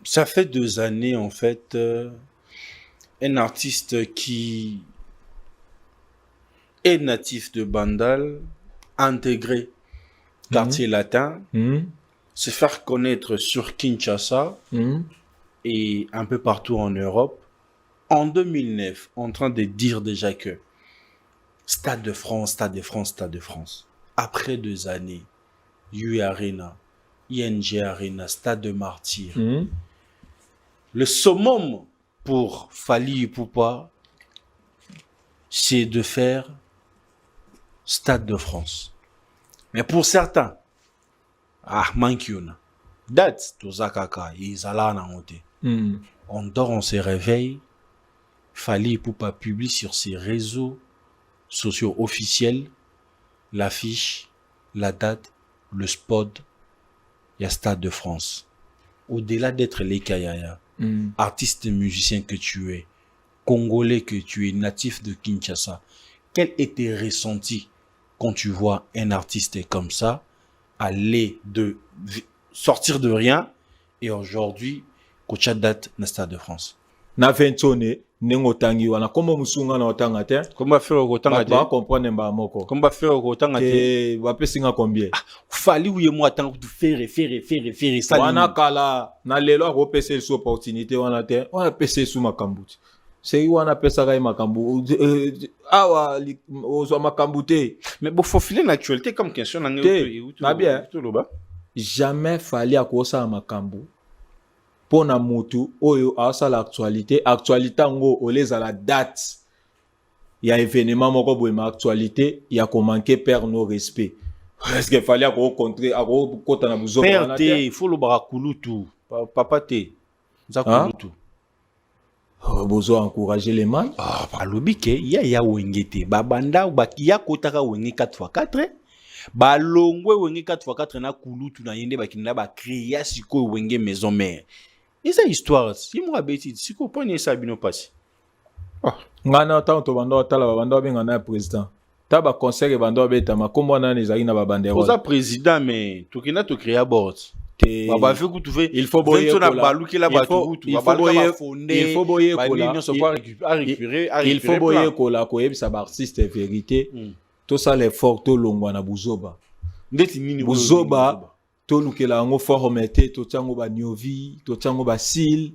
Ça fait 2 années, en fait, un artiste qui est natif de Bandal, intégré Mhm. quartier latin, Mhm. se faire connaître sur Kinshasa Mhm. et un peu partout en Europe, en 2009, en train de dire déjà que Stade de France, Stade de France, Stade de France. Après 2 années, UE Arena, ING Arena, Stade de Martyr. Mhm. Le summum pour Fally Ipupa, c'est de faire Stade de France. Mais pour certains, mankiuna. Date, Tozakaka, Izala na monté. Mhm. On dort, on se réveille. Fally Ipupa publie sur ses réseaux sociaux officiels l'affiche, la date, le spot, il y a Stade de France. Au-delà d'être les Kayaya, Mhm. artiste et musicien que tu es, Congolais que tu es, natif de Kinshasa, quel était ressenti quand tu vois un artiste comme ça aller de sortir de rien et aujourd'hui, Kocha date na Stade de France? Na ventone nengo tangi wana kombo musunga na otanga te. Comment faire au Ba Tangate? comprendre mba moko. Comment faire au Tangate? Ke ba pesinga combien? Fali ou moi tant de faire ça. Wana kala na lelo ko pese su opportunité wana te. Wana pese su makambuti. C'est wana pesa kai makambu. Awa ozo makambute. Mais bon, faut filer l'actualité comme question na bien. Jamais fallait akosa makambu. Pona mutu oyo asa l'actualité ngo oleza la date ya événement moko boye ma actualité ya ko manquer perdre nos respect. Est-ce qu'il fallait ako contrer ako kota na buzo wana te? Il faut le barakulutu papa te zakulutu. Bozo encourager les man. Balobi ke ya wengete babanda bakiya kotaka wenge 4x4 balongwe wenge 4x4 na kulutu na yende bakinda ba créer siko wenge maison mère. Et ça histoire si moi beti siko pone ça bino passé. Ngana tanto bando tala bando benga na président. Taba conseil bando beta makombo na nezali na babandero. Oza président mais tokina to créer board. Il faut boyer il faut boyer kola ko yebisa ba artiste vérité. To ça l'effort to longwa na buzoba. Ndeti nini buzoba to lukela ngo formete to tsango ba nyovi to tsango ba sil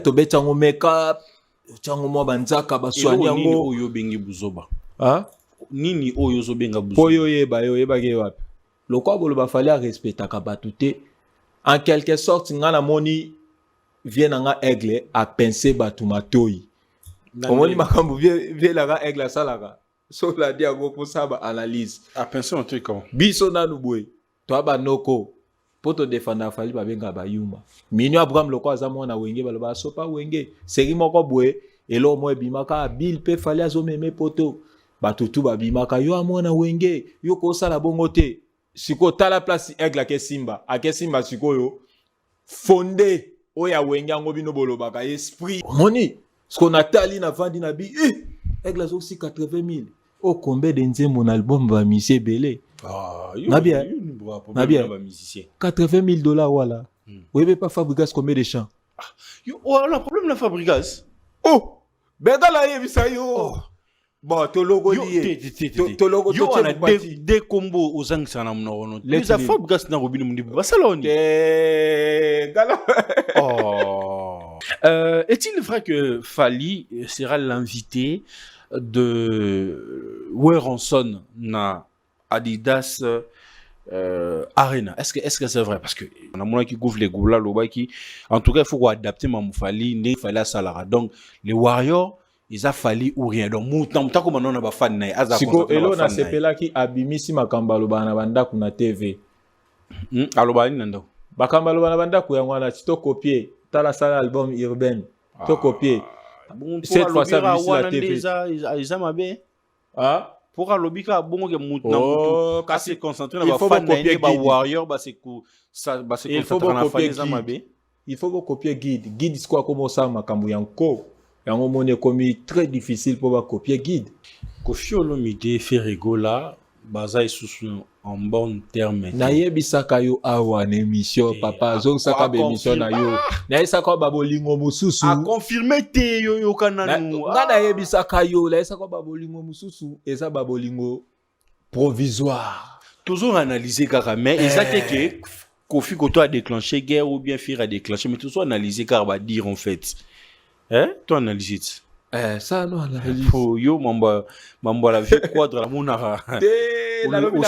to betango makeup to tsango mo banzaka ba soigner ngo oyo bengi buzoba. Nini oyo zo benga buzoba. Poyo yeba ke wapi. Lokwa bolo ba fallait respecter ka batute. En quelque sorte ngana moni vient nga aigle a penser batumatoi. Omoni makambu vie la ga aigle salaka. So la dia go pour ça ba analyse. A penser un truc comment? Biso na nubwe. Toi ba noko poto défendre Fally ba benga ba yuma. Minyo Abraham loko azamo na wenge ba so pa wenge. Seri moko bwe elo mo bimaka Bill pe Fally azo meme poto. Batutu ba bimaka yo amona wenge yo ko sala bongo te. Siko tala place aigle ke simba ake simba sikoyo fondé oya wenga ngo bino bolobaka esprit moni ce qu'on a tali na vandi na bi aigle azosi 80,000 o combien de nzembo na album ba musicien belé na bien 80,000 dollars wala oyebe pas Fabregas combien de chants yo la problème la Fabregas beta la yebisa yo. Bon, to logo lié. To logo to on a des combos aux angles na mnono. Les affaires gas na robinu mundi basaloni. Est-il vrai que Fally sera l'invité de Werenson na Adidas Arena? Est-ce que c'est vrai? Parce que on a moins qui couvre les goulas loba qui en tout cas il faut adapter Mamou Fally ne Fally à Salara. Donc les Warriors ils a fallu ou rien donc muta ko manona ba fan na aza siko elo na sepela ki abimisi makamba loba na banda kuna TV aloba ni nando bakamba loba na banda ku ya ngwana to copier tala sala album urbain to copier cette fois ça bimisi la TV ils mabe pour alobika bongo ke muta mutu ka se concentrer na ba fan na ba warrior ba se ko ça ba se concentrer na fan za mabe il faut copier guide quoi comme ça makambu yanko. Un moment est comme très difficile pour copier guide. Koffi Olomide Ferregola baza isusu en bon terme. nayebisaka yo awa na émission papa azongisaka bémission na yo nayebisaka babolingo mosusu a confirmé te yo yoka nanu nga nayebisaka yo nayebisaka babolingo mosusu eza babolingo provisoire toujours analyser kaka mais exact que Kofi Koto a déclenché guerre ou bien Fir a déclenché mais toujours analyser car va dire en fait hein toi analyser ça non analyse pour yo mambo la vie quadre la monara la lobina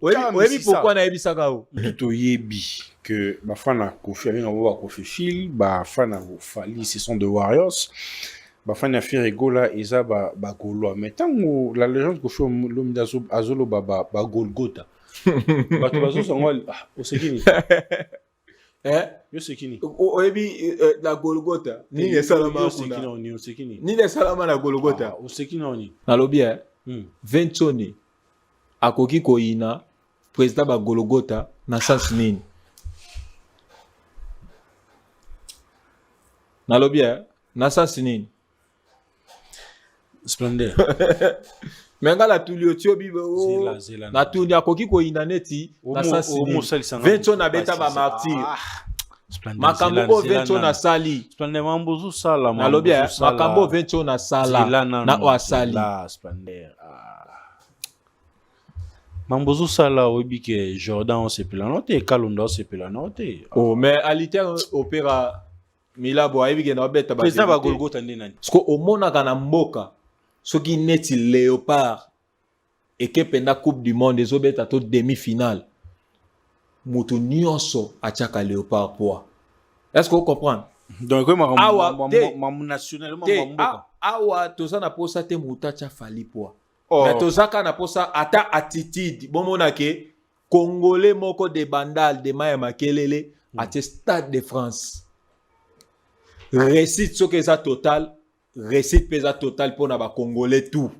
oui pourquoi nayebisaka o to yebi que ba fana Kofi avec ba Kofi Phil ba fana Fali ce sont de Warriors ba fana Fir egola eza ba Gaulois mais tango la légende Kofi Olomide azolo ba Golgotha bato bazo sango osekini yo sekini oyebi la Golgotha nini esalama kuna nini esalama na Golgotha osekini oni nalobi Ventoni akoki koyina président ba Golgotha na sens nini nalobi na sens nini Splendeur menga la tulio tiobi na tuni akoki koyina neti na sens nini Ventoni abeta ba martyr makambo Ventoni na sali Splendeur mambozu sala nalobi makambo Ventoni na sala na wasali Splendeur mambozu sala oyebi ke Jordan on sepela note Kalunda on sepela note oh mais aliter opéra milabo ayebi ke na obeta ba président ba Golgotha nde nani sko omonaka na mboka soki neti Léopard ekepe na coupe du monde ezobeta to demi-finale moto nyonso atiaka Léopard poa est-ce que vous comprenez donc mamu nationalement mboka awa toza na posa te moto atia Fali poa mais tozaka na posa ata attitude bomona ke congolais moko de bandal de maya makelele atie Stade de France récite soki eza total récite pesa total pour na ba congolais tout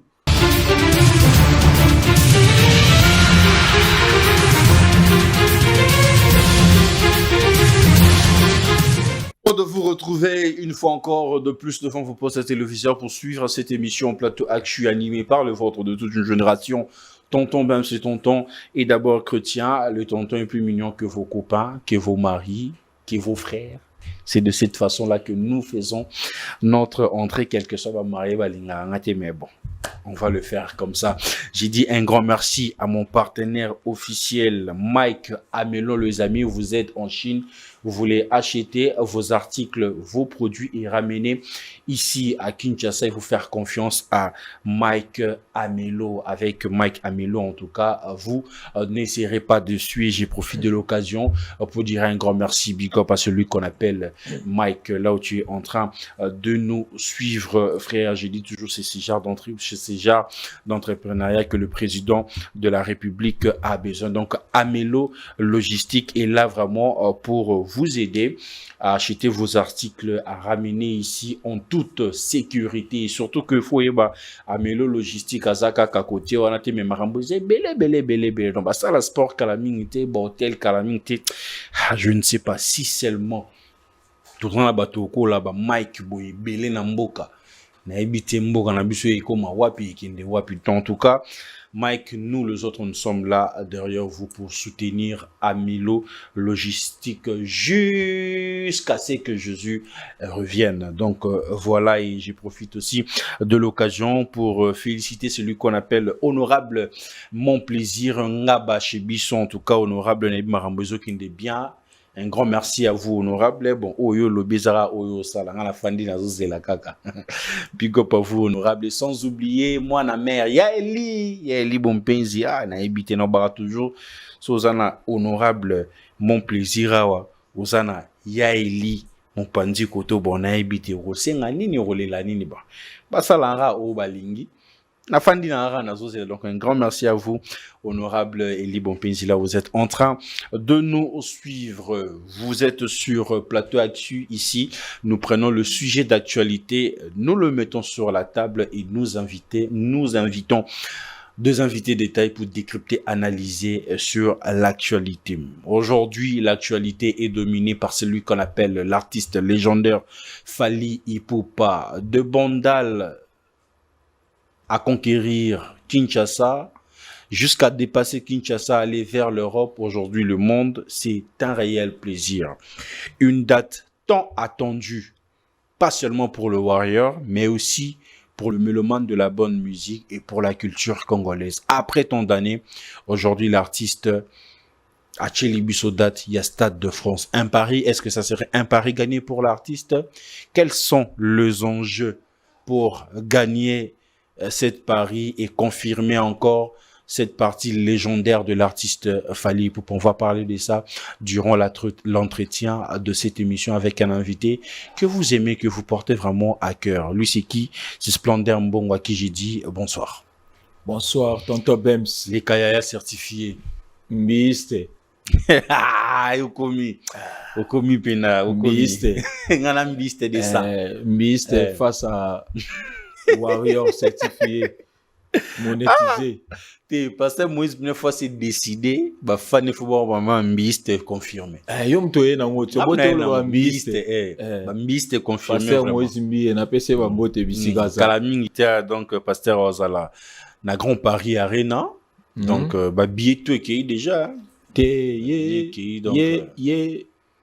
de vous retrouver une fois encore de plus devant vos postes à téléviseurs pour suivre cette émission Plateau Actu animée par le vôtre de toute une génération. Tonton Ben, c'est tonton. Et d'abord chrétien, le tonton est plus mignon que vos copains, que vos maris, que vos frères. C'est de cette façon-là que nous faisons notre entrée, quel que soit ma mariée, mais bon, on va le faire comme ça. J'ai dit un grand merci à mon partenaire officiel, Mike Amelo, les amis. Vous êtes en Chine, vous voulez acheter vos articles, vos produits et ramener ici à Kinshasa. Il faut faire confiance à Mike Amelo. Avec Mike Amelo, en tout cas, vous n'hésiterez pas dessus. Et j'ai profité de l'occasion pour dire un grand merci, big up à celui qu'on appelle Mike, là où tu es en train de nous suivre, frère. J'ai dit toujours, c'est ce genre d'entrepreneuriat que le président de la République a besoin. Donc, Amelo Logistique est là vraiment pour vous aider à acheter vos articles, à ramener ici en toute sécurité. Et surtout que faut Amelo Logistique, Azaka, Kakote, on a été même remboursé, belé. Donc, ça, la sport, calamité, bordel, calamité. Je ne sais pas si seulement tout le monde batoko là-bas, Mike Boy, belé Namboka. Na ebité mboka na biso ekoma wapi ekende wapi. En tout cas, Mike, nous les autres, nous sommes là derrière vous pour soutenir Amelo Logistique jusqu'à ce que Jésus revienne. Donc voilà, et je profite aussi de l'occasion pour féliciter celui qu'on appelle honorable Mon Plaisir Ngaba chez Bisson. En tout cas, honorable Naïb Marambozo qui est bien. Un grand merci à vous, honorable. Bon, Oyo Lobezara, Oyo Salanga, la Fandi Nazozela Kaka. Big up à vous, honorable. Sans oublier, moi, na mère, Yaeli Bompenzi, na ebité no bara toujours. Sozana, honorable, Mon Plaisir, Ozana, Yaeli, mon pandi koto, bon, na ebité, Rosenga, nini, rolela, nini, ba. Basalanga, o balingi. Donc un grand merci à vous, honorable Eli Bompenzi, là vous êtes en train de nous suivre. Vous êtes sur Plateau Actu ici. Nous prenons le sujet d'actualité, nous le mettons sur la table et nous invitons deux invités détails pour décrypter, analyser sur l'actualité. Aujourd'hui, l'actualité est dominée par celui qu'on appelle l'artiste légendaire Fali Ipupa, de Bandal à conquérir Kinshasa, jusqu'à dépasser Kinshasa, aller vers l'Europe, aujourd'hui le monde, c'est un réel plaisir. Une date tant attendue, pas seulement pour le Warrior, mais aussi pour le mélomane de la bonne musique et pour la culture congolaise. Après tant d'années, aujourd'hui l'artiste a Biso date, il y a Stade de France. Un pari, est-ce que ça serait un pari gagné pour l'artiste? Quels sont les enjeux pour gagner cette pari et confirmer encore cette partie légendaire de l'artiste Fally Ipupa? On va parler de ça durant l'entretien de cette émission avec un invité que vous aimez, que vous portez vraiment à cœur. Lui, c'est qui? C'est Splendeur Mbongo, à qui j'ai dit bonsoir. Bonsoir, tonton Bems. Les Kayaya certifiés. Mbiste. Okomi pena, Mbiste. Ngana mbiste de ça. Mbiste face à Warrior certifié, monétisé. Parce que Moïse, une fois c'est décidé, bah fan faut voir maman mbiste confirmé. Yom toye na ngoto bote lo mbiste. Mbiste confirmé. Pasteur Moïse mbi na pese ba mbote bisigaza. Kalamingi tia donc pasteur Ozala na Grand Paris Arena. Donc bah billet tout est déjà. Ye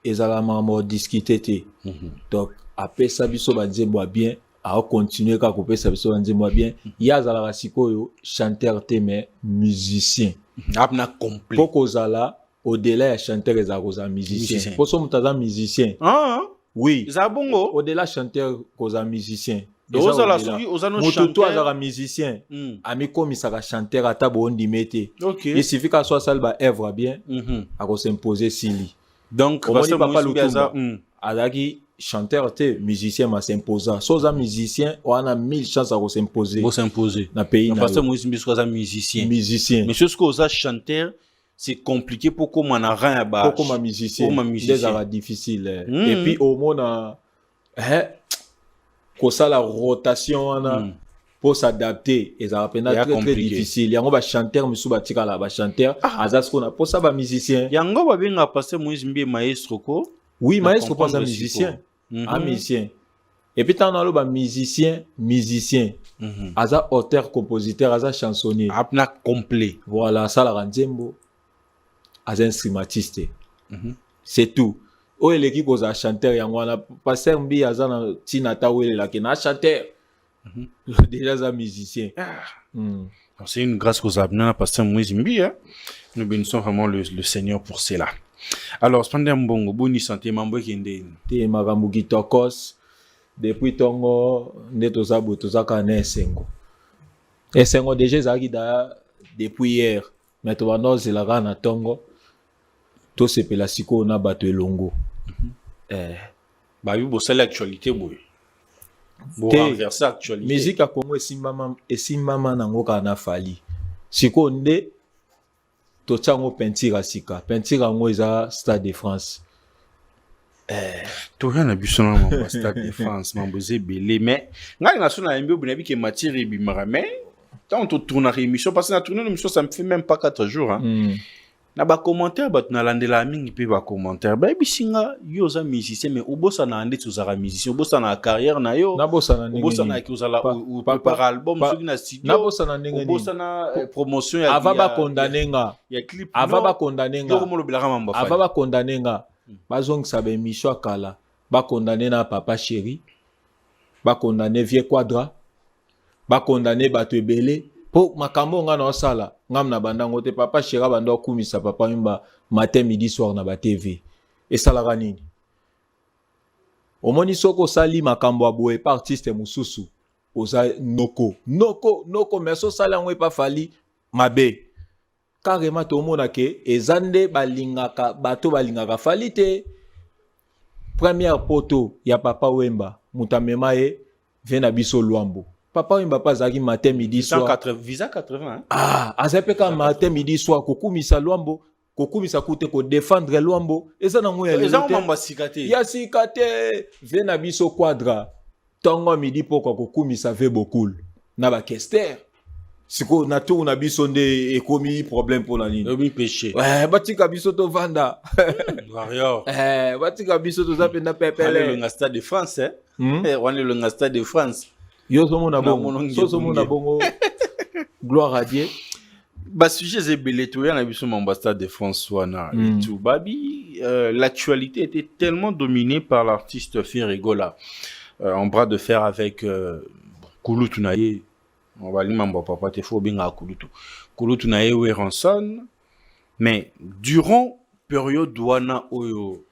ezala mamo discuter te. Donc après ça biso ba nzembo bien. A continuer ka couper ça biso nzembo bien. Ya zala rasikoyo chanteur te mais musicien. Abna complet. Poko zala au-delà ya chanteur ezakoza musicien. Poso mutaza musicien. Oui. Zabongo. Au-delà chanteur koza musicien. Ozala soki ozano chanteur. Moto azala musicien. Ami komisaka chanteur ata bo ndimete. Il suffit qu'à soit salba œuvre bien. A ko s'imposer sili. Donc parce que papa Lutumba azaki chanteur te musicien ma s'imposa. Soza musicien on a 1000 chances à s'imposer. Pour s'imposer. Na pays na. Parce que Moïse Mbiso est musicien. Musicien. Mais ce que oza chanteur c'est compliqué pour comment on a rien à bas. Pour comment musicien. C'est difficile. Et puis au moins que ça la rotation pour s'adapter et ça va très difficile. Yango ba chanteur musu ba tika la ba chanteur azasko na pour ça ba musicien. Yango ba benga passer Moïse Mbi maestro ko. Oui, maestro pas un musicien. Un musicien. Et puis t'en as le musicien. Aza auteur, compositeur, aza chansonnier. Apna complet. Voilà, ça la randembo. Aza instrumentiste. C'est tout. O eleki koza chanteur yangwana passer mbi aza na tinata wele la ke na chanteur. Déjà aza musicien. C'est une grâce qu'aux abnana passer Moïse Mbi. Nous bénissons vraiment le Seigneur pour cela. Alors, Splendeur Mbongo, boni santé, mambo kende. Te makambo kitokos. Depuis tongo, netoza botoza kana esengo. Esengo déjà ezaki da depuis hier. Mais to bano zelaka na tongo. To sepela siko na bato elongo. Ba yu bosala actualité boy. Bo renverser actualité. Musique a Congo esimbama nango kana Fally. Siko nde to tsango pentira sika. Pentira ngo eza Stade de France. To rien abiso na mambo Stade de France, mambo zebele mais ngai na sona yembe bonabi ke matière bimara mais tant to tourner émission parce que na tourner l'émission ça me fait même pas 4 jours na ba commentaire bat na landela mingi pe ba commentaire ba bisinga yo za musicien mais obosa na ande tu za musicien obosa na carrière na yo na bosa na ndenge obosa na ki uzala ou par album soki na studio na bosa na ndenge obosa na promotion ya ava ba kondanenga ya clip ava ba kondanenga yo mo lobelaka mambo fa ava ba kondanenga bazongisa ba émission kala ba condamner na papa chéri ba condamner vieux quadra ba condamner bato ebele po makambo nga na osala ngam na bandango te papa chéri bando kumisa papa mba matin midi soir na ba TV et salaka nini omoni soko sali makambo aboye pa artiste mususu oza noko mais so sala ngwe pa Fally mabe carrément to mona ke ezande balingaka bato balingaka Fally te. Première poto ya papa Wemba mutamema e vena biso Luambo. Papa Wemba pas zaki matin midi soir. Visa 80 azapeka matin midi soir kokumisa Luambo, kokumisa kute ko défendre Luambo. Eza na ngoya eza mamba sikate. Ya sikate vena biso quadra. Tongo midi poko kokumisa ve bokul. Na ba kester. Siko na tour na biso nde ekomi problème pour la ligne. Obi péché. Batika biso to vanda. Warrior. Batika biso to zapenda pepele. Le Stade de France on est le Stade de France. Yo somo na bongo. So somo na bongo. Gloire à Dieu. Bah, sujet zébélé, tout, on a vu sur l'ambassade de France Wana et tout. Babi, l'actualité était tellement dominée par l'artiste Ferregola, en bras de fer avec Kouloutou Naye. On va lui demander papa, t'es faux bien à Kouloutou. Kouloutou Naye ou Ranson. Mais durant période douana Oyo,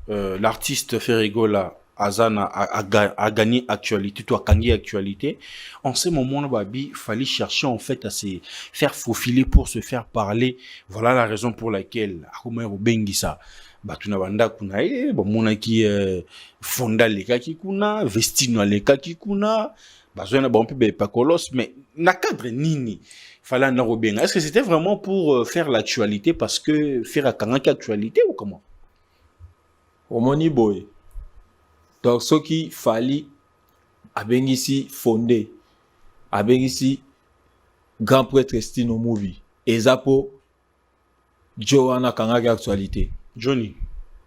l'artiste Ferregola Azana a gagné actualité, tout a gagné actualité. En ce moment-là, Babi, fallait chercher en fait à se faire faufiler pour se faire parler. Voilà la raison pour laquelle Akoumé Bengisa, Batuna Banda Kunae, Mona qui fonda les kaki kuna, Vestino les kaki kuna, Bazona bon peu pacolos, mais na cadre nini. Fallait en Robin. Est-ce que c'était vraiment pour faire l'actualité parce que faire à Kanaki actualité ou comment? Omoni boy. Donc, ce qui fallait, ici fondé, ici grand prêtre Stino Movie, et Zapo, Johanna Kangaki actualité. Johnny.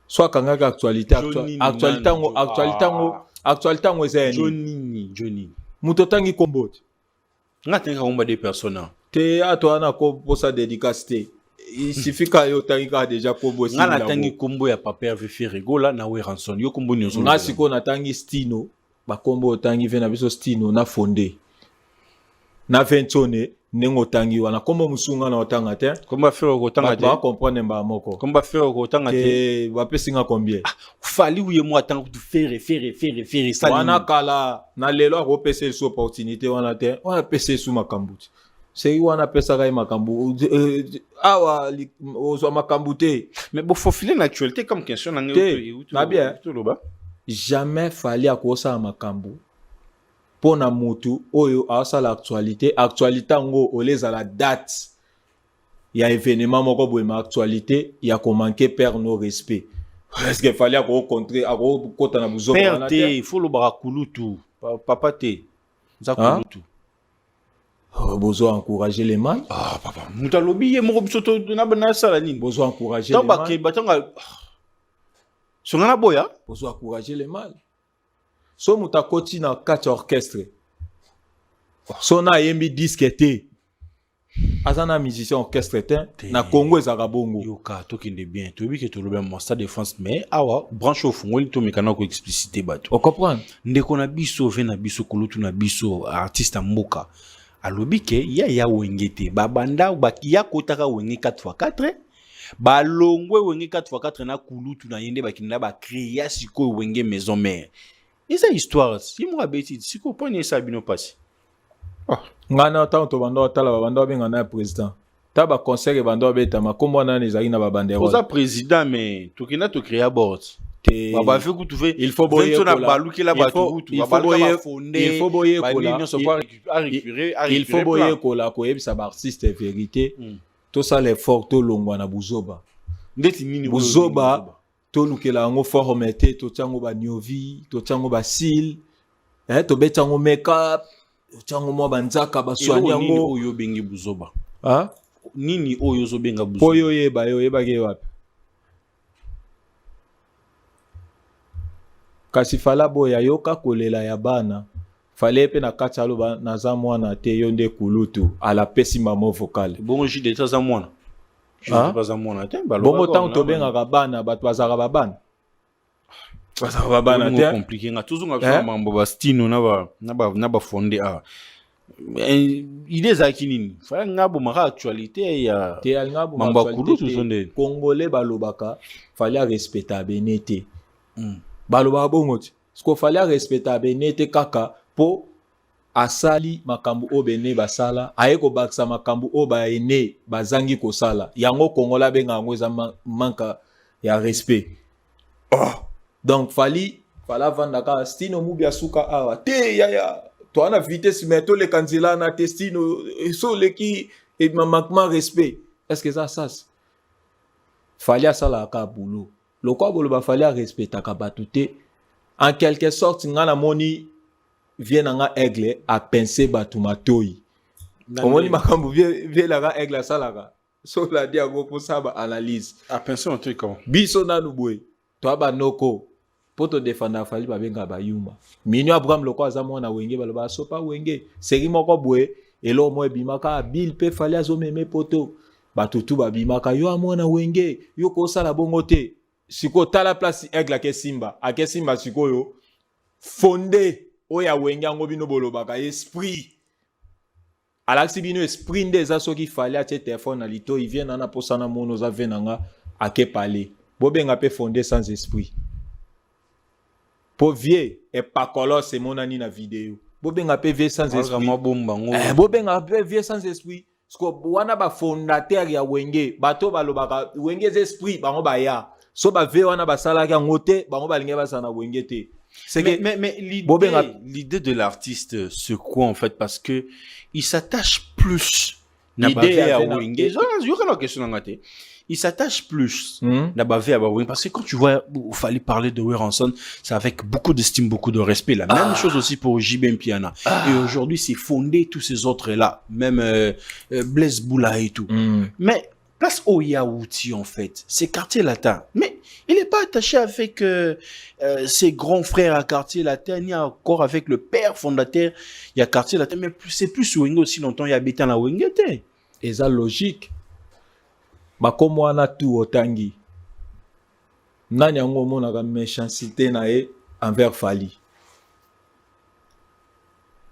Soit Kangaki actualité, actualité, Johnny. Mutotangi Kombot. Ngatenga omba des personnes. Te atoana ko posa dédicacité. Il suffit qu'il y déjà combo si na tangi combo ya papa Ferregola na we Ranson yo combo nyozo nga siko na tangi Stino ba combo tangi vena biso Stino na fondé na ventone nengo tangi wana combo musunga na otanga te komba faire otanga te ba comprendre mba moko komba faire otanga te ba pesinga combien fali uye mo atanga tu faire ça wana kala na lelo ko pese so opportunité wana te wana pese su makambuti c'est wana pesa kai makambu awa ozwa makambu te mais bon faut filer l'actualité comme question na bien jamais fallait akosa makambu pona mutu oyo asa l'actualité ngo oleza la date ya événement moko boye ma actualité ya ko manquer perdre nos respect est-ce que fallait ako contrer ako kota na buzo wana te il faut le barakulutu papa te za kulutu. Besoin encourager les mâles. Ah papa, mutalobi ye moko biso to na bana sala nini? Besoin encourager les mâles. Batanga songana boya. Besoin encourager les mâles. So mutakoti na quatre orchestre. So na yembi disque te. Azana musicien orchestre te na Congo ezaka bongo. Yoka tokende bien. Tobi ke to lobe mo stade de France mais awa branche au fongoli to mekana ko expliciter bato. On comprend. Ndeko na biso vena biso kulutu na biso artiste mboka. Alobi ke ya wengete babanda ya kotaka wenge 4x4 balongwe wenge 4x4 na kulutu na yende bakinda ba créer siko wenge maison mère. Esa histoire si mo abeti siko pone ça bino passé. Ngana tanto banda tala babanda benga na président. Ta ba concert banda beta makombo na nezali na babandero. Oza président mais tokina to créer board. Il faut boyer kola ko yebisa ba artiste vérité to ça l'effort to longwa na buzoba ndeti nini buzoba to lukela ngo formete to tsango ba nyovi to tsango ba sil to betango makeup to tsango mo banzaka ba soigner ngo oyo bengi buzoba nini oyo zo benga buzoba oyo yeba ke wapi kasi fala boya yoka kolela ya bana fale pe na kati aloba naza mwana te yo nde kulutu ala pesi mamo vocal bongo jide ta za mwana je pas za mwana te bongo tant to benga bana bato bazaka babana te compliqué nga toujours nga mambo ba stino na ba fondé idée za kinini fala ngabo maka actualité ya te ngabo mambo kulutu zonde congolais balobaka fallait respecter benete baloba bongo ti sko fallait respecter benete kaka po asali makambu obene basala ayeko baksa makambu obaene bazangi kosala yango kongola benga yango eza manka ya respect donc fala vanda ka stino mubia suka awa te ya to ana vitesse meto le kanzila na testino so le ki et manquement respect est-ce que ça fallait sala ka boulot le quoi bolo fallait respecter ka batute en quelque sorte ngana moni vient nga aigle a penser batumatoi omoni makambu vie la aigle salaka so la dia go pour ça ba analyse a penser un truc comment biso nanu boy to ba noko poto défendre fali ba benga ba yuma minyo Abraham loko aza mwana wenge baloba so pa wenge seri moko boy et là moi bimaka bill pe fallait azomeme poto bato tu babimaka yo amona wenge yo ko sala bongo te siko tala place aigle ke simba siko yo fondé oya wenge ngo bino bolobaka esprit alaksi bino esprit ndeza soki fallait atie téléphone na lito il vient na posana mono za venanga ake parler bobenga pe fondé sans esprit po vie et pas colosse monani na vidéo bobenga pe vie sans esprit bobenga pe vie sans esprit sko wana ba fondateur ya wenge bato balobaka wenge esprit bango baya so ba ve wana basala ka ngote bango balinga basana wenge te c'est mais l'idée de l'artiste c'est quoi en fait parce que il s'attache plus l'idée à wenge yo kana question ngate il s'attache plus parce que quand tu vois il fallait parler de Weranson c'est avec beaucoup d'estime, beaucoup de respect la même chose aussi pour JB Mpiana et aujourd'hui c'est fondé tous ces autres là même Blaise Boula et tout mais place Oyawuti en fait c'est quartier latin mais il n'est pas attaché avec ses grands frères à quartier latin ni encore avec le père fondateur il y a quartier latin mais c'est plus Wenge aussi longtemps il habite en Wenge et ça logique bakomo wana tu otangi nani yango monaka méchanceté na ye envers Fally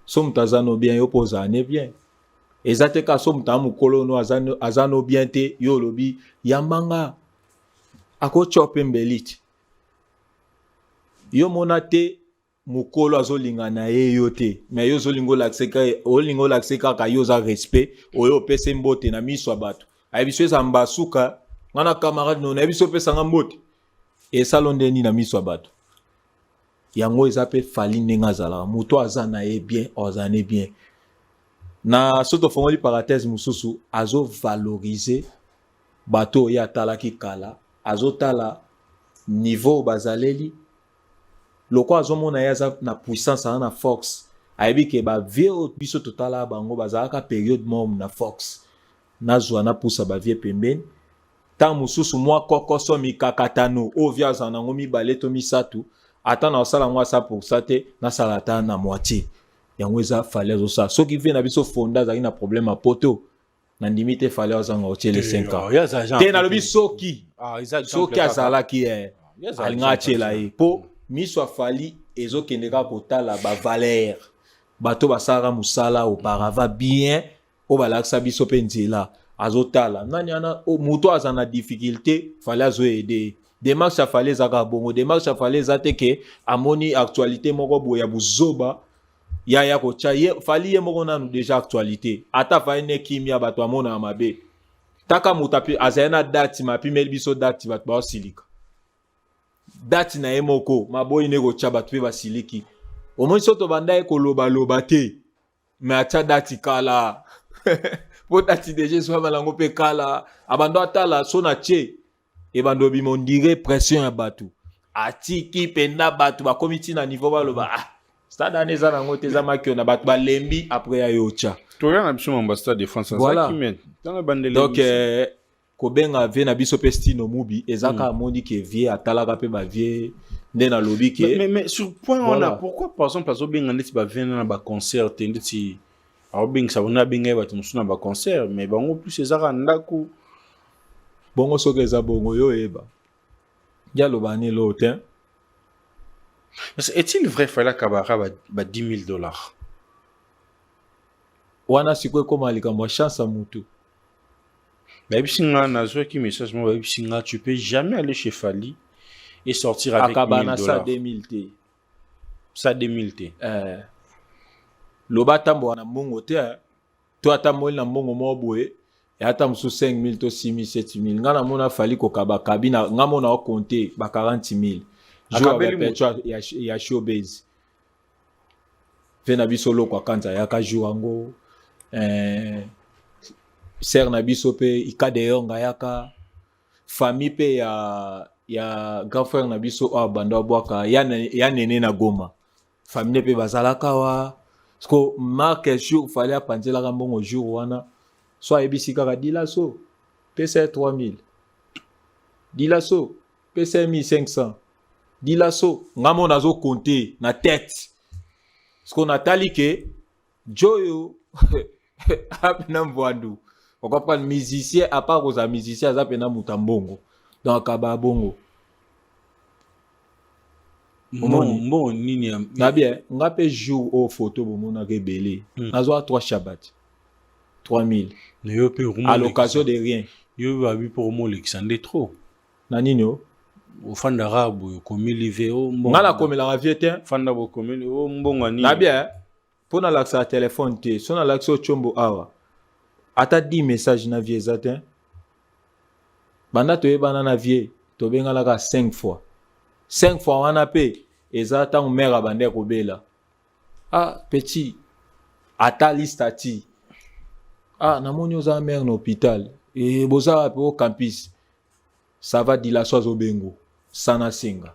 som tazano bien yo posane bien ezate ka som tamu kolono azano bien te yo lobi yambanga ako chope mbelit yo monate mukolo azolinga na ye yo te mais yo zolingo lakseka ka yo za respect oyo pese mbote na miso bato ayibiso ezamba suka ngana camarade no ayibiso pesa ngambote e salonde ni na miso bato yango ezape Fally nenga zala muto azana ye bien ozane bien na soto fongoli parenthèse mususu azo valoriser bato ya talaki kala azo tala niveau bazaleli loko azomona yaza na puissance na force ayibi ke ba vieux biso totala bango bazalaka période mom na force nazwa na pousa ba vie pembeni ta mususu mwa kokoso mikakatano ovia zanango mibale to misatu ata na osala mwa 100% te na salata na moitié yango eza Fally azosa soki vie na biso fonda zaki na problème a poto na limite Fally azanga otele 5 ans te na lobi soki azala ki alinga chela e po miso Fally ezokendeka kotala ba valeur bato basara musala auparavant bien o balaksa biso pe nzela azotala nani ana muto azana difficulté Fally azo aider démarche Fally zaka bongo démarche Fally zate ke amoni actualité moko boya buzoba ya ko cha Fally ye moko nanu déjà actualité ata Fally ne kimia bato amona mabe taka mutapi azana date mapi mel biso date bato ba silika date na emoko maboyi ne ko cha bato be basiliki omoni soto banda ko loba te mais acha date kala potati deje so malango pe kala abando atala sona che e bando bimondire pression ya batu atiki penda batu ba komiti na niveau baloba stade aneza na ngote za makio na batu balembi après ya yocha to yana biso ambassade de France voilà. Ça qui met dans la bande donc kobenga vie na biso pestino mubi ezaka amondi ke vie atalaka pe ba vie nde na lobi ke mais sur point voilà. On a pourquoi par exemple azo benga ndeti ba vie na ba concert ndeti Aubing ça vona benga ba tumsuna ba concert mais bango plus ezaka ndako bongo soke za bongo yo eba ya lo bani lo te est-il vrai Fally Kabara ba $10,000 wana sikwe koma likambo chance mutu mais bisinga na zo ki message mo bisinga tu peux jamais aller chez Fally et sortir avec $1,000 ça 2000 te ça 2000 te loba tambo na mbongo te to atambo na mbongo mo boye et ata musu 5,000 to 6,000 7,000 ngana mona Fally ko kaba kabina ngamona o compter ba 40,000 jour ya showbiz fena biso lokwa kanza ya ka jour ser na biso pe ikade yonga yaka famille pe ya grand frère na biso a bando bwaka ya nene na Goma famille pe bazalaka wa sko marque jour Fally apanzela ka mbongo jour wana so ayebisi kaka dilaso pesa 3,000 dilaso pesa 1,500 dilaso ngamo nazo compter na tête sko natali ke joyo apena mvandu on comprend musicien à part aux musiciens ça pena mutambongo donc aba bongo Bon, nini na bien nga pe jour au photo bomona ke belé nazo 3 Shabbat 3000 yo pe rumo à l'occasion de rien yo ba bi pour mo Alexandre trop na nini yo au fanda rabu komi live o mbongo nga la komela la viete fanda bo komi o mbongo ni na bien pour na l'accès à téléphone te so na l'accès au chombo awa ata 10 messages na vie zatin banda to yebana na vie to bengala ka 5 fois 5 fois wana pe ezata o mère abande ko bela ah petit ata listati ah na moni oza mère na hôpital et boza pe au campus ça va di la sozo bengo sana singa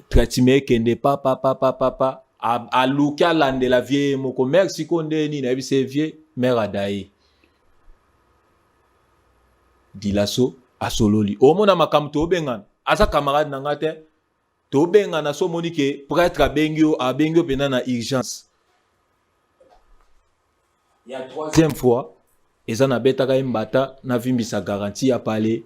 traitement kende papa a luka lande la vie moko merci konde ni na bi se vie mère adaye di la so asololi o mona makam to bengana asa camarade nanga te to bengana so moni ke prêtre abengio pena na urgence ya troisième fois eza na betaka mbata na vimbisa garantie ya palais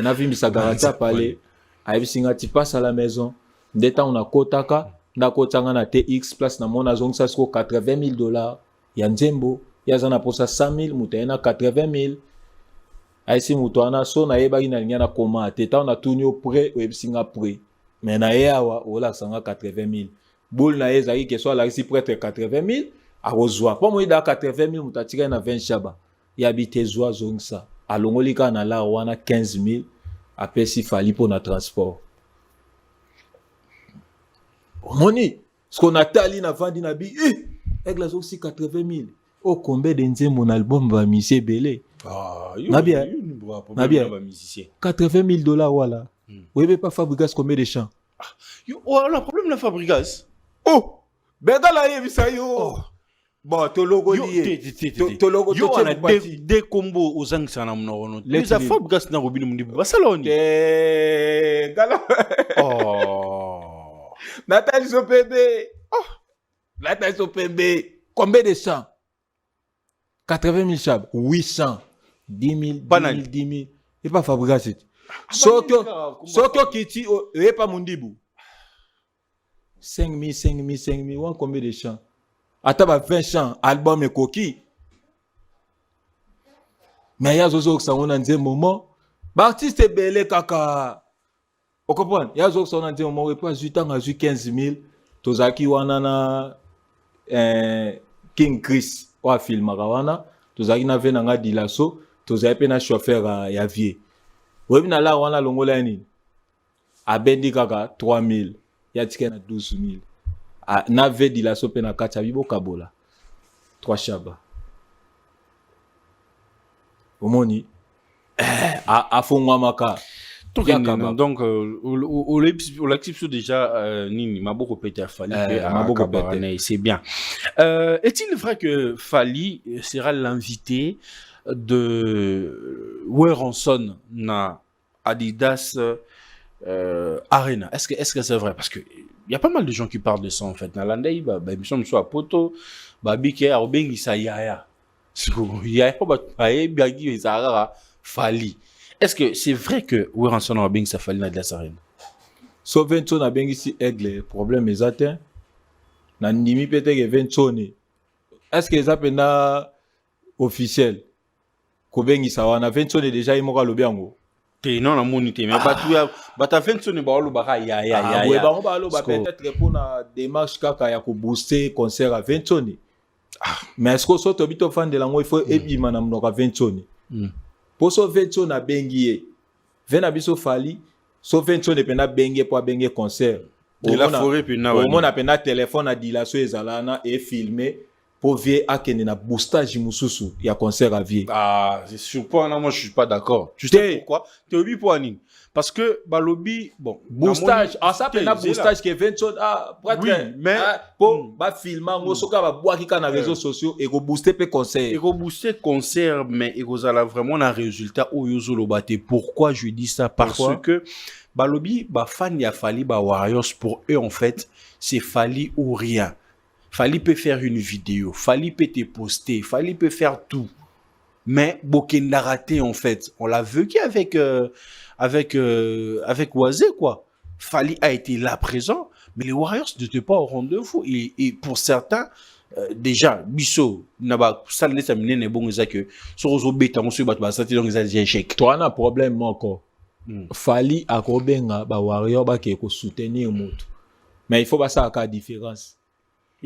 na vimbisa garantie ya palais ayebisinga ti passe à la maison ndeta on a kotaka ndakotanga na TX place na mona zongisa siko $80,000 ya nzembo yaza na posa 100,000 muta na 80,000 aisi muto ana so na yebaki na linya na koma teta na tunyo prêt oyebisinga prêt mais na ye awa ola sanga 80,000 boule na yeza ki keso ala isi prêtre 80,000 arozwa po moida 80,000 muta tika na 20 shaba ya bitezwa zongisa alongolika na la wana 15,000 apesi fali po na transport omoni sko na tali na vandi na bi egla zoksi 80,000 o combien de nzembo na album ba misie belé na bien $80,000 wala webe pas Fabregas combien de chants yo wala problème na Fabregas bega la yebisa yo bon to logo lié to logo yo ana de combo ozangisa na mnono les Fabregas na robino mundi basaloni gala Nathalie Sopembe Nathalie Sopembe combien de chants 80,000 chab 800 10,000 10,000 et pas Fabregas Sokyo Kiti et pas Mundibu 5,000 ou combien de chants ataba 20 chants album et coquille mais ya zozo ça on a un moment artiste belé kaka o comprendre ya zozo ça on a un moment et pas 8 ans à 15,000 tozaki wana na King Chris wa film wana tozaki na vena nga dilaso tozaki pe na chauffeur ya vie webi na la wana longola nini abendi kaka 3,000 ya tika na 12,000 na ve dilaso pe na kacha bibo kabola 3 shaba omoni afongwa maka donc au l'actif déjà nini maboko pete Fali maboko pete c'est bien est-il vrai que Fali sera l'invité de Werenson na Adidas Arena est-ce que c'est vrai parce que il y a pas mal de gens qui parlent de ça en fait na landai ba mission so apoto ba bike arobengi sa yaya yaya ba biagi ezara Fali. Est-ce que c'est vrai que Werenson a bien sa Fali na Adidas Arena? So Venton a bien ici aigle problème est atteint. Na ndimi peut-être que Venton est-ce que ça pena officiel ko bengi sa wana Venton déjà imoka lobiango. Te non na monité mais bata Venton ba lo ba ya ouais ba lo ba peut-être pour na démarche kaka ya ko booster concert à Venton. Mais est-ce que so to bito fan de lango il faut ebima na mnoka Venton. Poso Venton na bengie vena biso Fali so Venton de pena bengie po bengie concert de la forêt pena au mona pena téléphone a dilaso ezalana et filmer pour vie akende na boostage mususu ya concert à vie. Ah, c'est surprenant, non, moi je suis pas d'accord. Tu sais pourquoi? T'es obi pour Anine. Parce que balobi, bon, boostage, ça peut na boostage qui est 20 choses oui, mais pour ba filmer ngosoka ba boaki kana réseaux sociaux et go booster pe concert. Et go booster concert mais et go zala vraiment un résultat au yozo lobate. Pourquoi je dis ça? Parce que balobi ba fan ya Fally ba Warriors pour eux en fait, c'est Fally ou rien. Fally peut faire une vidéo, Fally peut te poster, Fally peut faire tout. Mais Bokenda raté en fait. On l'a vu qu'avec avec Oisé quoi. Fally a été là présent, mais les Warriors n'étaient pas au rendez-vous. Et pour certains, déjà, Bisso, naba ça laisse amener les bons que sur aux bêta on se bat ba ça donc ils échec. Toi on a problème encore. Fally a kobenga ba Warrior ba ke ko soutenir mutu. Mais il faut pas ça à différence.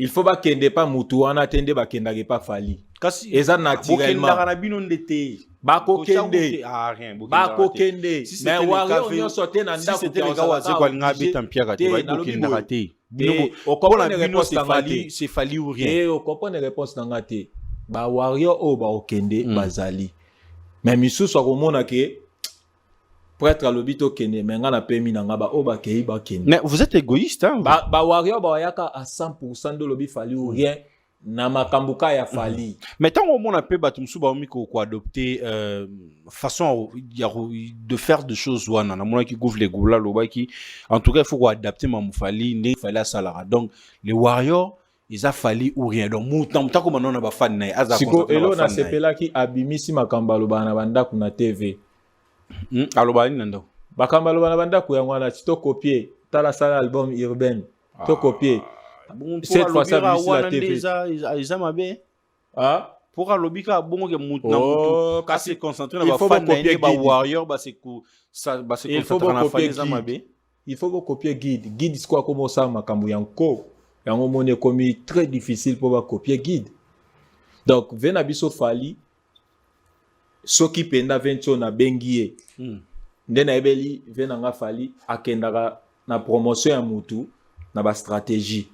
Il faut pas kende pas mutu on attende ba kenda pas Fally. Kasi eza naturellement bokenda bino ndete ba kokende ah rien ba kokende mais Warrior on sortait na ndako c'était le gars Oisé kwa linga beta mpia te ba kokenda raté. Au comprendre réponse c'est Fally ou rien. Et au comprendre réponse nanga te ba Warrior o ba okende bazali. Mais misusu akomona ke prêtre à l'obito kende mais nga na pemi nanga ba o ba kei ba kende. Mais vous êtes égoïste hein. Ba Warrior ba yaka à 100% de lobi Fally ou rien. Na makambuka ya Fally. Mais tant au monde a peu batumsu ba omiko ko adopter façon de faire des choses wana na mona qui couvre les goula loba qui en tout cas il faut adapter ma Fally ne Fally salara. Donc les Warriors ils a Fally ou rien. Donc mutam tako manona ba fan na aza siko elo na sepela ki abimisi makamba loba na banda kuna TV. Aloba ni nando. Bakamba loba na banda ku ya ngwana to copier tala sala album urbain. To copier. Bon, cette fois ça réussit la TV. Ils mabe. Ah, pour alobika bon que mutam kasi concentrer na ba fan na ba Warrior ba c'est ko ça ba c'est concentrer na Fally za mabe. Il faut que copier guide. Guide c'est quoi comme ça makambu yanko. Yango mone comme très difficile pour ba copier guide. Donc vena biso Fally soki penda vento na bengie. Ndena ebeli vena nga Fally akendaka na promotion ya mutu na ba stratégie.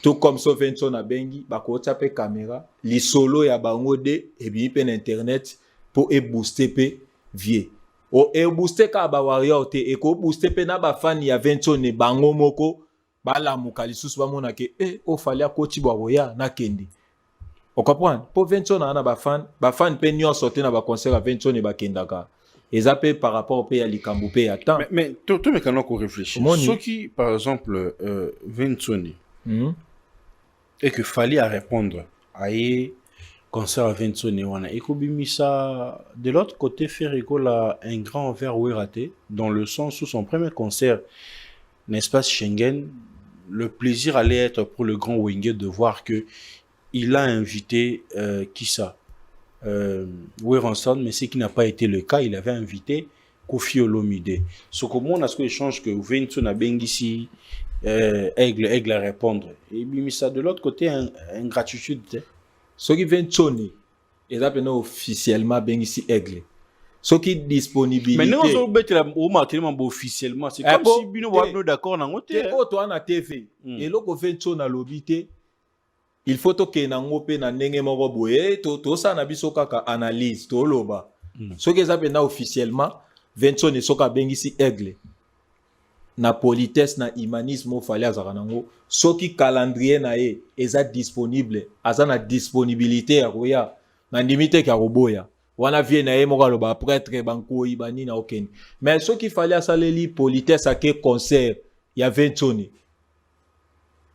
Tout comme so vento na bengi bako tape caméra li solo ya bango de et bi pe internet pour e booster pe vie. O e booster ka ba Warrior te e ko booster pe na ba fan ya vento ne bango moko ba la mukali susu ba mona ke o Fally akoti ba boya na kende. O comprendre? Po vento na ba fan pe nyo sortir na ba concert à vento ne ba kendaka. Et ça peut par rapport au pays à likambu pe attend. Mais tout mais quand on réfléchit. Ceux qui par exemple Ventoni et que Fally à répondre à concert à Ventoni wana et ça de l'autre côté faire un grand verre où raté dans le sens où son premier concert n'est-ce pas Schengen le plaisir allait être pour le grand Wenge de voir que il a invité qui ça Werenson, mais ce qui n'a pas été le cas, il avait invité Koffi Olomide. Ce comment on a ce échange que Vento na Bengisi Aigle à répondre. Et bien ça de l'autre côté ingratitude. Ce qui Vento est appelé officiellement Bengisi Aigle. Ce qui disponibilité. Mais nous on bête la au matériellement officiellement. C'est comme si bino wa no d'accord na ngote. Toi na TV. Et loko Vento na lobité. Il faut que na ngope na ndenge moko boye to sa na biso kaka analyse to loba. Ce que ça pena officiellement Vento ne soka bengisi Aigle. Na politesse na humanisme Fally azaka nango soki calendrier na ye eza disponible azana disponibilité ya koya na limite ya koboya wana vie na ye moko aloba prêtre bankoyi bani na okeni mais soki Fally asaleli politesse ake concert ya Vento ne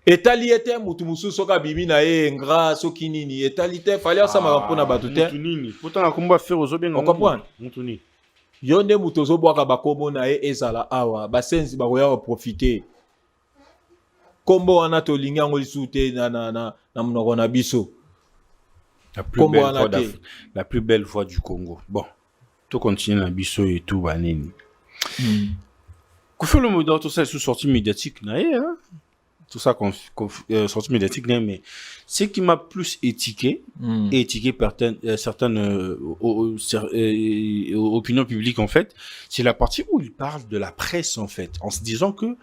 etali ete mutu mususu soka bimi na ye ngra soki nini etali te Fally asama mpona bato te mutu nini pourtant akomba faire ozobenga on comprend mutu nini yo nde mutu ozobwaka bakombo na ye ezala awa basenzi bakoya profiter kombo wana tolingi yango lisusu te na monoko na biso la plus belle voix du Congo. Bon tout continue na biso et tout banini Koffi Olomide tout ça sous sortie médiatique na ye hein tout ça sortie médiatique mais ce qui m'a plus étiqué certaines opinions publiques en fait c'est la partie où il parle de la presse en fait en se disant que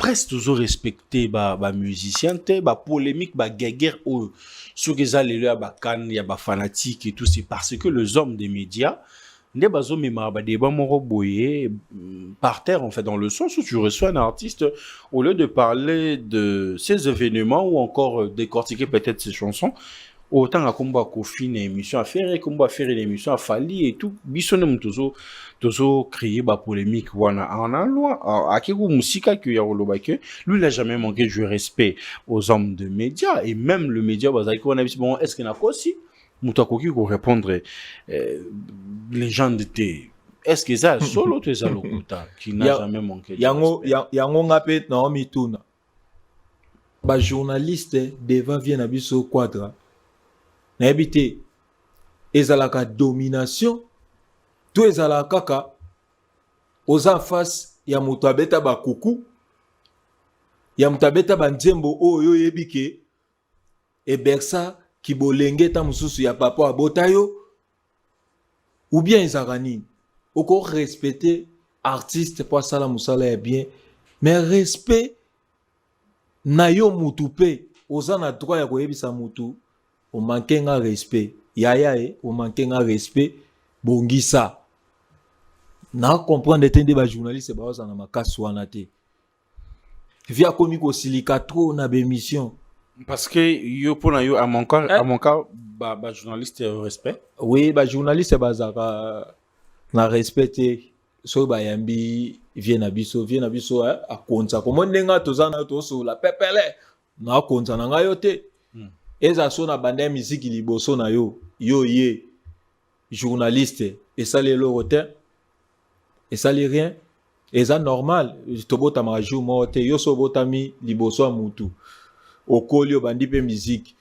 presque toujours respecté ba musicien te ba polémique ba guerre au sur que ça les ba kan ya ba fanatique et tout, c'est parce que les hommes des médias ne bazo mema ba débat moko boyé par terre, en fait, dans le sens où tu reçois un artiste, au lieu de parler de ses événements ou encore décortiquer peut-être ses chansons, autant à combat Kofi une émission à faire et combat faire une émission à Fali et tout bisonne toujours créer ba polémique wana en a loi à qui musika que ya olobake lui il a jamais manqué du respect aux hommes de médias et même le média bazaki on a dit bon est-ce qu'il n'a pas aussi mutakoki ko répondre les gens de té est-ce que ça solo tu ça lokuta qui n'a jamais manqué yango ngape na omituna ba journaliste deva vient na biso quadra na ebité ezalaka domination to ezalaka kaka oza face ya moto abeta ba kuku ya moto abeta ba nzembo oyo yebike e bersa ki bolenge ta mususu ya papa abota yo ou bien ezalaka nini oko respecter artiste po asala musala ya bien mais respect na yo mutu pe oza na droit ya koyebisa mutu o manque un respect yaya o manque un respect bongisa na comprendre tende ba journaliste ba oza na makasi wana te via komi ko silika trop na bémission parce que yo pona yo à mon cas ba journaliste respect oui ba journaliste bazaka na respecter so ba yambi vient na biso a konza komo ndenga tozana toso la pepele na konza na ngayo te eza so na bande musique liboso na yo ye journaliste et ça les lorote et ça les rien et ça normal tobota majou mote yo so botami liboso a mutu okoli bandi pe musique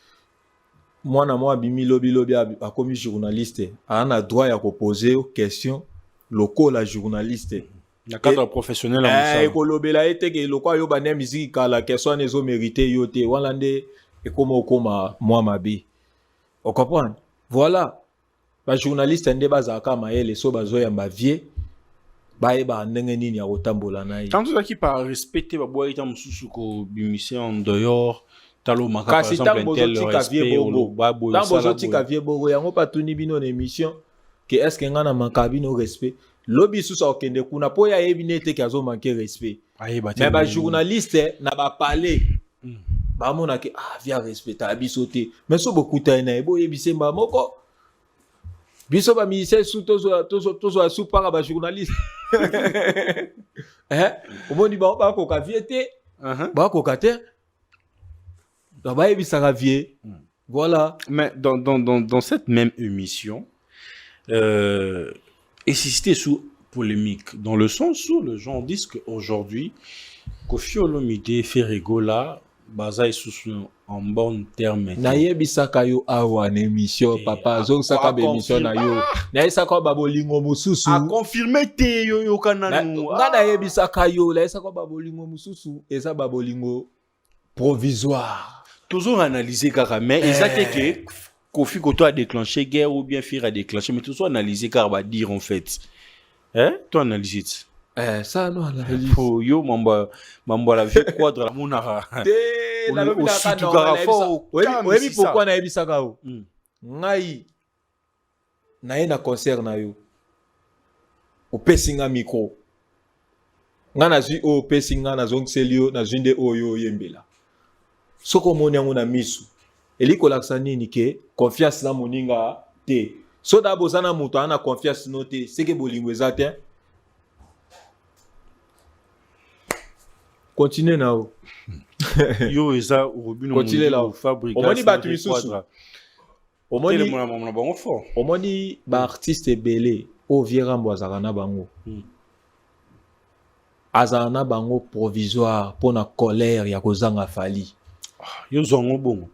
mwana mwa bimi lobi a komi journaliste ana droit ya ko poser question loko la journaliste na cadre professionnel en ça e ko lobela ete ke loko yo bande musique kala question nezo mériter yo te wala nde et comment moi mabi on comprend voilà ba journaliste ndé bazaka maele so bazoya mbavie ba ndenge nini ya kotambola na yi quand tu qui par respecter ba boya ita mususu ko bimise en dehors talo maka par exemple tel respect ou ba boya ça bozo tika vie bogo yango patuni bino na émission que est-ce que ngana makabi no respect lobi susa okende kuna po ya ebinete kazo manquer respect mais ba journaliste na ba parler ba mona ke via respecter biso te mais so beaucoup ta na ebo yebise mba moko biso ba ministère sous tozo sous para ba journaliste omoni ba ko ka viete ba ko ka te ba yebisa ka vie voilà mais dans cette même émission existait sous polémique dans le sens où les gens disent qu'aujourd'hui Koffi Olomide Ferregola baza sous en bon terme na yebisaka yo awa na émission papa zo saka ba émission na yo na yesaka ba bolingo mususu a confirmer te yo kananu na yebisaka yo la yesaka ba bolingo mususu eza ba bolingo provisoire toujours analyser kaka mais exact que Koffi Koto a déclenché guerre ou bien Fir a déclenché mais toujours analyser car va dire en fait toi analyser ça non analyse pour yo mamba la vie quadre la monara la lobi na kana oui pourquoi na yebisaka o ngai na ina concert na yo o pesinga micro ngana zi o pesinga na zongselio na zinde oyo yembela soko moni yango na misu eliko laksa nini ke confiance na moninga te so da bozana muto ana confiance no te seke bolingo ezate continue now yo eza urubino continue là fabrique omoni batu misusu omoni mona bango fort omoni ba artiste belé o vierambo azaka na bango azana bango provisoire pona colère ya kozanga fali yo zongo bongo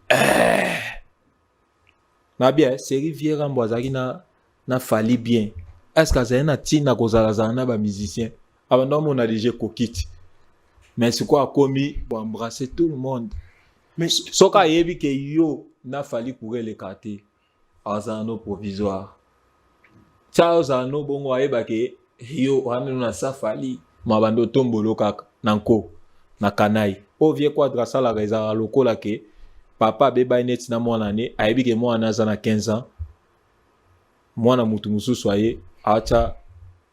na bien série vierambo azaki na fali bien est-ce que azana na tina kozala na ba musicien abanda mona DJ Kokiti mais c'est quoi commis pour embrasser tout le monde mais soka yebi ke yo na fali courir les quartiers azano provisoire Charles ano bongo ayeba ke yo wana na safali mabando tombolo kaka nanko na kanai o vie quadra sala reza lokola ke papa beba net na mwana ne ayebi ke mwana za na 15 ans mwana mutu mususu aye acha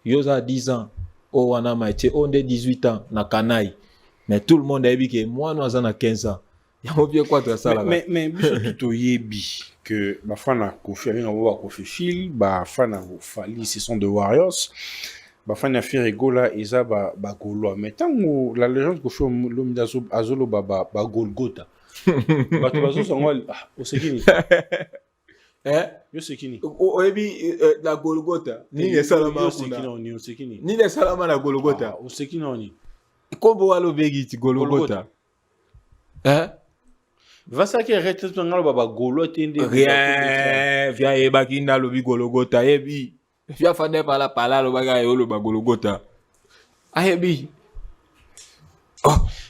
yoza 10 ans o wana maite o nde 18 ans na kanai mais tout le monde ayebi ke mwana za na 15 ans ya o vie quadra sala mais biso tout yebi que ba fana Kofi avec ba Kofi Phil ba fana Fali ce sont de Warriors ba fana Firigola eza ba Gaulois mais tango la légende Kofi Olomide azolo ba Golgotha ba to bazo sango o sekini yo sekini o ebi la Golgotha ni le salama kuna ni o sekini ni le salama na Golgotha o sekini oni kombo walo begi ti Golgotha va ça qui arrête tout ngalo baba Gaulois tende rien via eba kinda lobi Golgotha ebi via fane pala lo baga yo lo ba Golgotha ayebi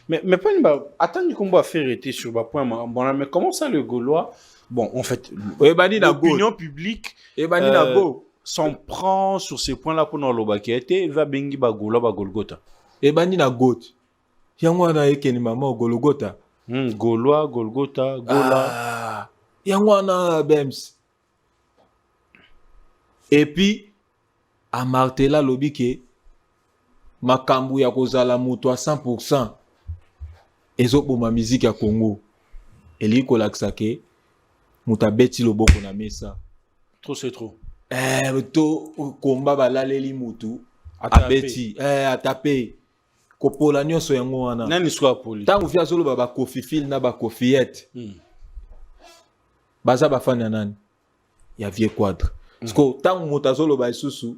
mais pas une attends qu'on va faire été sur ba point bon mais comment ça le Gaulois bon en fait l'opinion publique s'en prend sur ces points là pour nous loba qui était va bengi ba Gaulois ba Golgotha ebandi na goat yango na ekeni mama Golgotha Gaulois Golgotha Gola yango na bems et puis a martela lobi ke makambu ya kozala mutu à 100% ezoboma musique ya Congo eliko laksake muta beti loboko na mesa trop c'est trop to komba balaleli mutu abeti atape kopola nyonso yango wana nani swa poli tangu via zolo ba Kofi Phil na ba Kofiette baza ba fana nani ya vie quadre parce que tangu mutazolo ba isusu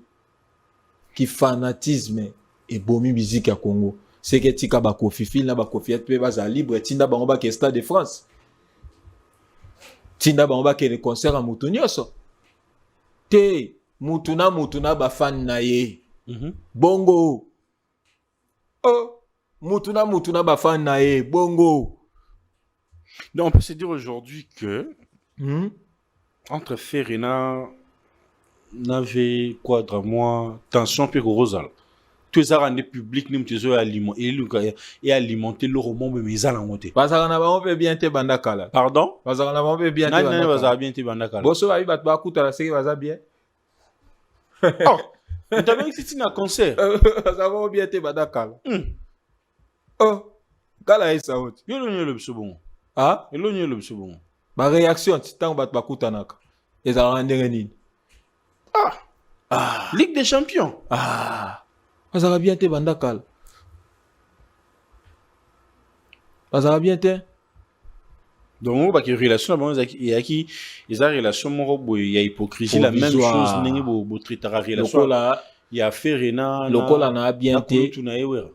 ki fanatisme et bomi musique ya Congo c'est que tika ba Kofi Phil na ba Kofiette pe baza libre tinda bango ba ke Stade de France tinda bango ba ke le concert a mutu nyonso te mutu na ba fan na ye bongo mutu na ba fan na ye bongo. Donc on peut se dire aujourd'hui que entre Ferina n'avait quadra moi tension pe rosal tous les arènes publics ni mtezo et alimenter le roman mais ala ngote bazaka na ba pe bien te bandakala pardon bazaka na ba pe bien te bandakala na bazaka bien te bandakala boso ba bat ba kuta la seki baza bien oh t'as bien que na concert bazaka bien te bandakala kala esa hot yo le biso bon elonye le biso bon ba réaction tant bat ba kuta naka ezala ndenge nini Ligue des Champions bazaka bien te bandakala bazaka bien te donc ba que relation bon il y a relation moko boy il y a hypocrisie la même chose ndenge bo traitera relation lokola il y a Ferena lokola na bien te tuna ewera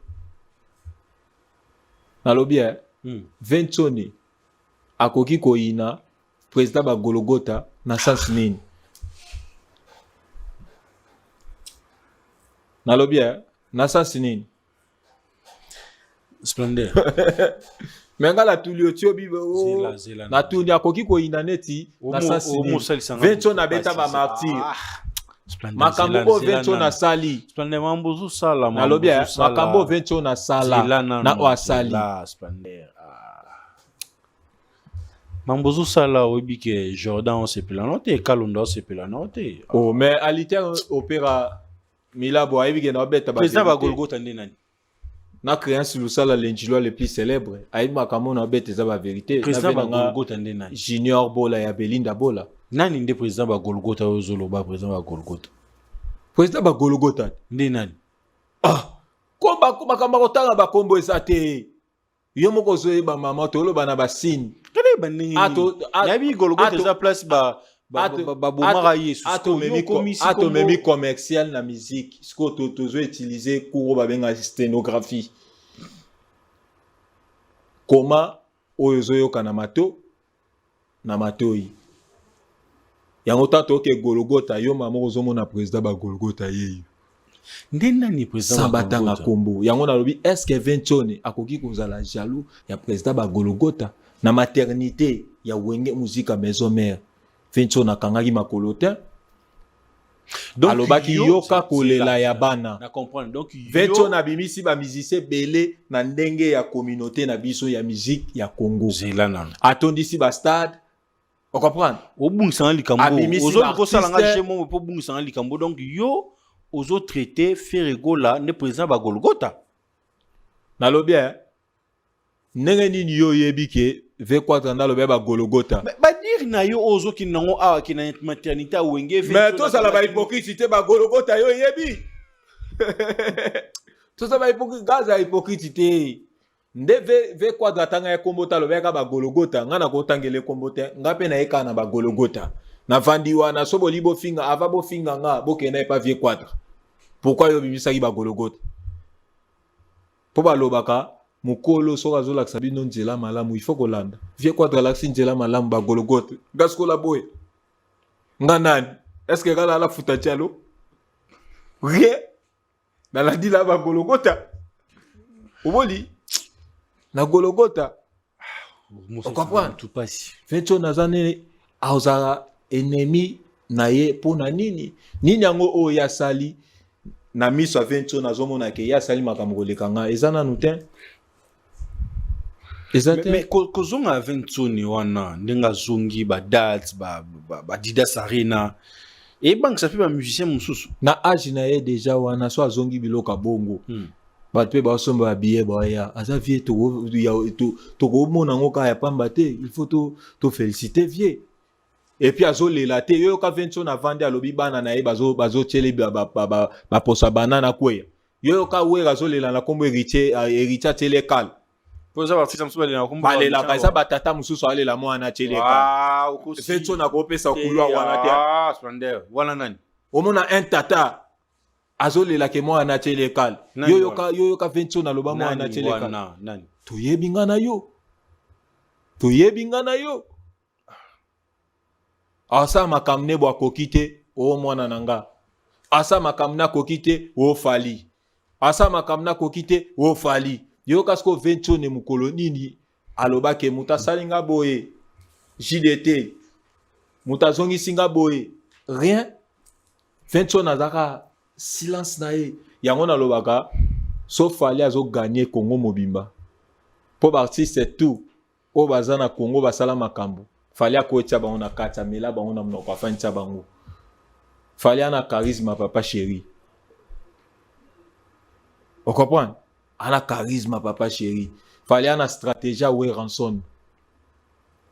na lobia Ventoni akoki koina président ba Golgotha na sens nini na lobia na sens nini Splendeur menga la tulio tio bibo na tunia akoki koina neti na sens nini Ventoni abeta ba martyr makambo ko Ventoni na sali Splendeur mambozu sala na lobia makambo Ventoni na sala na wasali Splendeur mambozu sala obike Jordan on se planote Kalonda on se planote mais aliter opéra Milabo ayebi ke na beta ba président ba Golgotha nde nani na créance lusala l'ingilo le plus célèbre ayebi makambo na beta za ba vérité président ba Golgotha nde nani Junior Bola ya Belinda Bola nani nde président ba Golgotha ozolo ba président ba Golgotha nde nani komba makambo kotanga ba kombo esate yo moko zoyeba mama toloba na basine kele banini yabi Golgotha za place ba bomara yesu ato memi commercial na musique sko tozo utiliser kuro babenga sténographie koma oyo zoyoka na mato na matoi yango tato ke Golgotha yo mama ozomona président ba Golgotha yeyo nde nani président sabatanga kombo yango na lobi est-ce que Ventoni akoki kozala jaloux ya président ba Golgotha na maternité ya wenge musique maison mère Ventoni akangaki makolo te Donc alobaki yoka kolela ya bana na comprendre. Donc veto na bimisi ba musicien belé na ndenge ya communauté na biso ya musique ya Congo zelana atondisi ba stade on comprend obungisa likambo Abimisi ozo ba ko sala nga artiste. chez moi pour bungisa likambo. Donc yo ozo traité Ferregola ne président ba Golgotha nalobi ndenge nini yo yebi ke V4 ndalobi ba Golgotha ba dire na yo ozo ki nango a ki na maternité a wenge mais to sala ba hypocrite ba Golgotha yo yebi to sala ba hypocrite gaza hypocrite nde V4 tanga ya kombota lobeka ba Golgotha ngana ko tangele kombote ngape na eka na ba Golgotha na vandi wana so bolibo finga ava bo finga nga bokena pa V4 pourquoi yo bimisaki ba Golgotha po ba lobaka mukolo soka zola ksabino nzela malamu il faut kolanda V4 laksi nzela malamu ba Golgotha gasko la boy nganani est-ce que gala la futa chalo rien na la dila ba Golgotha oboli na Golgotha on comprend tout passe veto nazane auzara ennemi na ye pona nini yango o ya sali na miso avento nazomona ke ya sali makambo lekanga ezana nuten mais kozonga aventoni wana ndenga zongi ba dates ba Didas Arena et bank ça fait ba musicien mususu na age na ye déjà wana so azongi biloka bongo bato pe basomba ba billet baya aza vie to mona ngoka ya pamba te il faut to féliciter vie et puis azolela te yo ka vento na vande alobi bana na ye bazo tele ba posa banana kweya yo ka wera azolela na kombo héritier tele kal posa artiste mususu balela kombo balela kaisa batata mususu alela mwana tele kal vento na ko pesa kulwa wana te splendeur wana nani omona un tata azolela ke mwana tele kal yo ka vento na loba mwana tele kal nani toyebi ngana yo asa makamne bwa kokite o mwana nanga asa makamna kokite o fali asa makamna kokite o fali yo kasko vento ne mukolo nini aloba ke muta salinga boye JDT muta zongi singa boye rien vento nazaka silence na ye yango na lobaka so fali azo gagner Congo mobimba po ba artiste tout o bazana Congo basala makambo fali akotia bango na kata mela bango na mnoko afantia bango fali ana charisme papa chéri on comprend ana charisme papa chéri fali ana stratégie we ranson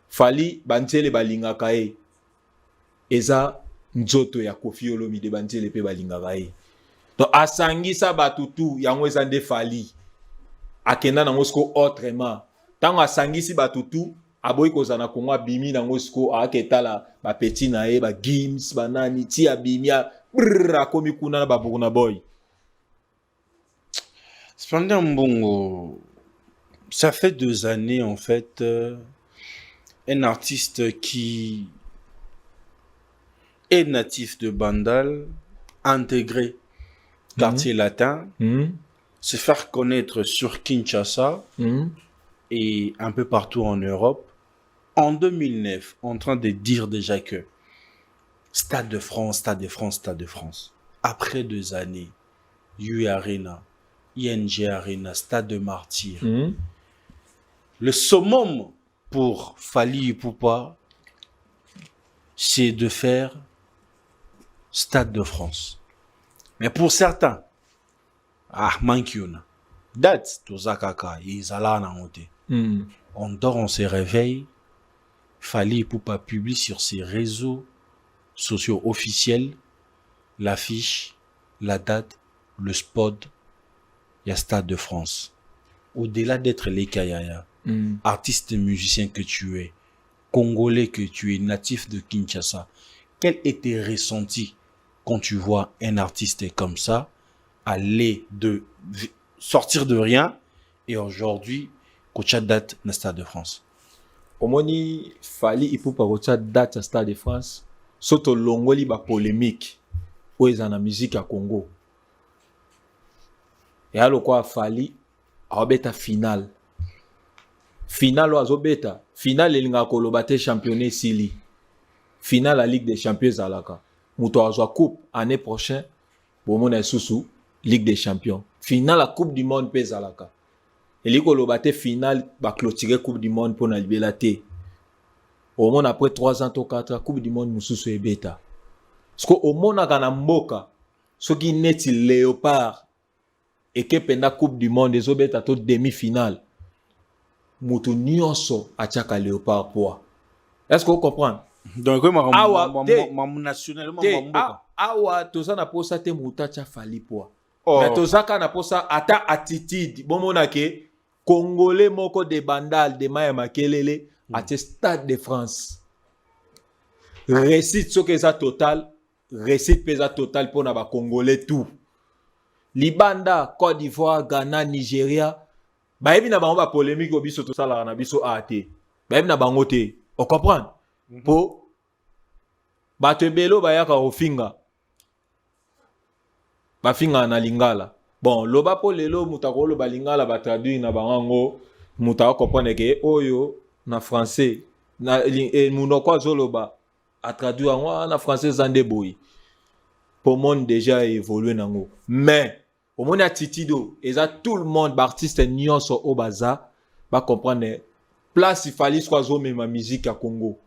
fali banzele balingaka ye eza nzoto ya Koffi Olomide banzele pe balingaka ye donc asangisa batutu yango eza nde fali akenda nango siko autrement tango asangisi batutu aboyi kozana Kongo abimi nango siko aketala ba petit na ye ba Gims banani ti abimia akomi kuna na babukuna boy Splendeur Mbongo, ça fait 2 années en fait un artiste qui est natif de Bandal, intégré quartier latin, se faire connaître sur Kinshasa et un peu partout en Europe. En 2009, en train de dire déjà que Stade de France, Stade de France, Stade de France. Après 2 années, UI Arena, ING Arena, Stade de Martyrs. Le summum pour Fally Ipupa, c'est de faire Stade de France. Mais pour certains, Mankiuna, date, Tozakaka, Izalana, on dort, on se réveille. Fally Ipupa publie sur ses réseaux sociaux officiels l'affiche, la date, le spot, il y a Stade de France. Au-delà d'être les Kayaya, artiste et musicien que tu es, Congolais que tu es, natif de Kinshasa, quel était ressenti quand tu vois un artiste comme ça aller de sortir de rien et aujourd'hui, Kocha date na Stade de France? Omoni Fally Ipupa Kocha date à Stade de France, soto longoli ba polémique ou ezana musique à Congo. Et alors quoi Fally abeta finale. Finale ou finale elinga kolobate championnat sili. Finale la Ligue des Champions alaka. moto azwa coupe année prochaine bomona susu Ligue des Champions finale la Coupe du Monde pe zalaka eliko lobate finale ba clôturer Coupe du Monde pour na libela te au moins après 3 ans to 4 ans Coupe du Monde mususu ebeta parce que au mona kana mboka soki neti Léopard et que penda Coupe du Monde ezobeta to demi-finale mutu nyonso atiaka Léopard poa. Est-ce que vous comprenez? Donc national awa toza na posa te mutu atia Fally poa. Mais tozaka na posa ata attitude bomona ke Congolais moko de bandal de maya makelele atie Stade de France. Récite soki eza total, récite pesa total pour na ba Congolais tout. Libanda, Côte d'Ivoire, Ghana, Nigeria, bayebi na bango ba polémique o biso to sala na biso ate. Bayebi na bango te. On comprend? Po bato ebelo bayaka ofinga. Ba finga na lingala. Bon, loba po lelo mutako lo ba lingala ba traduire na bango mutako comprendre ke oyo na français na munoko azoloba a traduire en français zande boy. Pour monde déjà évolué nango. Mais au monde attitude et ça tout le monde artiste nyonso au baza va comprendre place il fallait soit zo ma musique à Congo.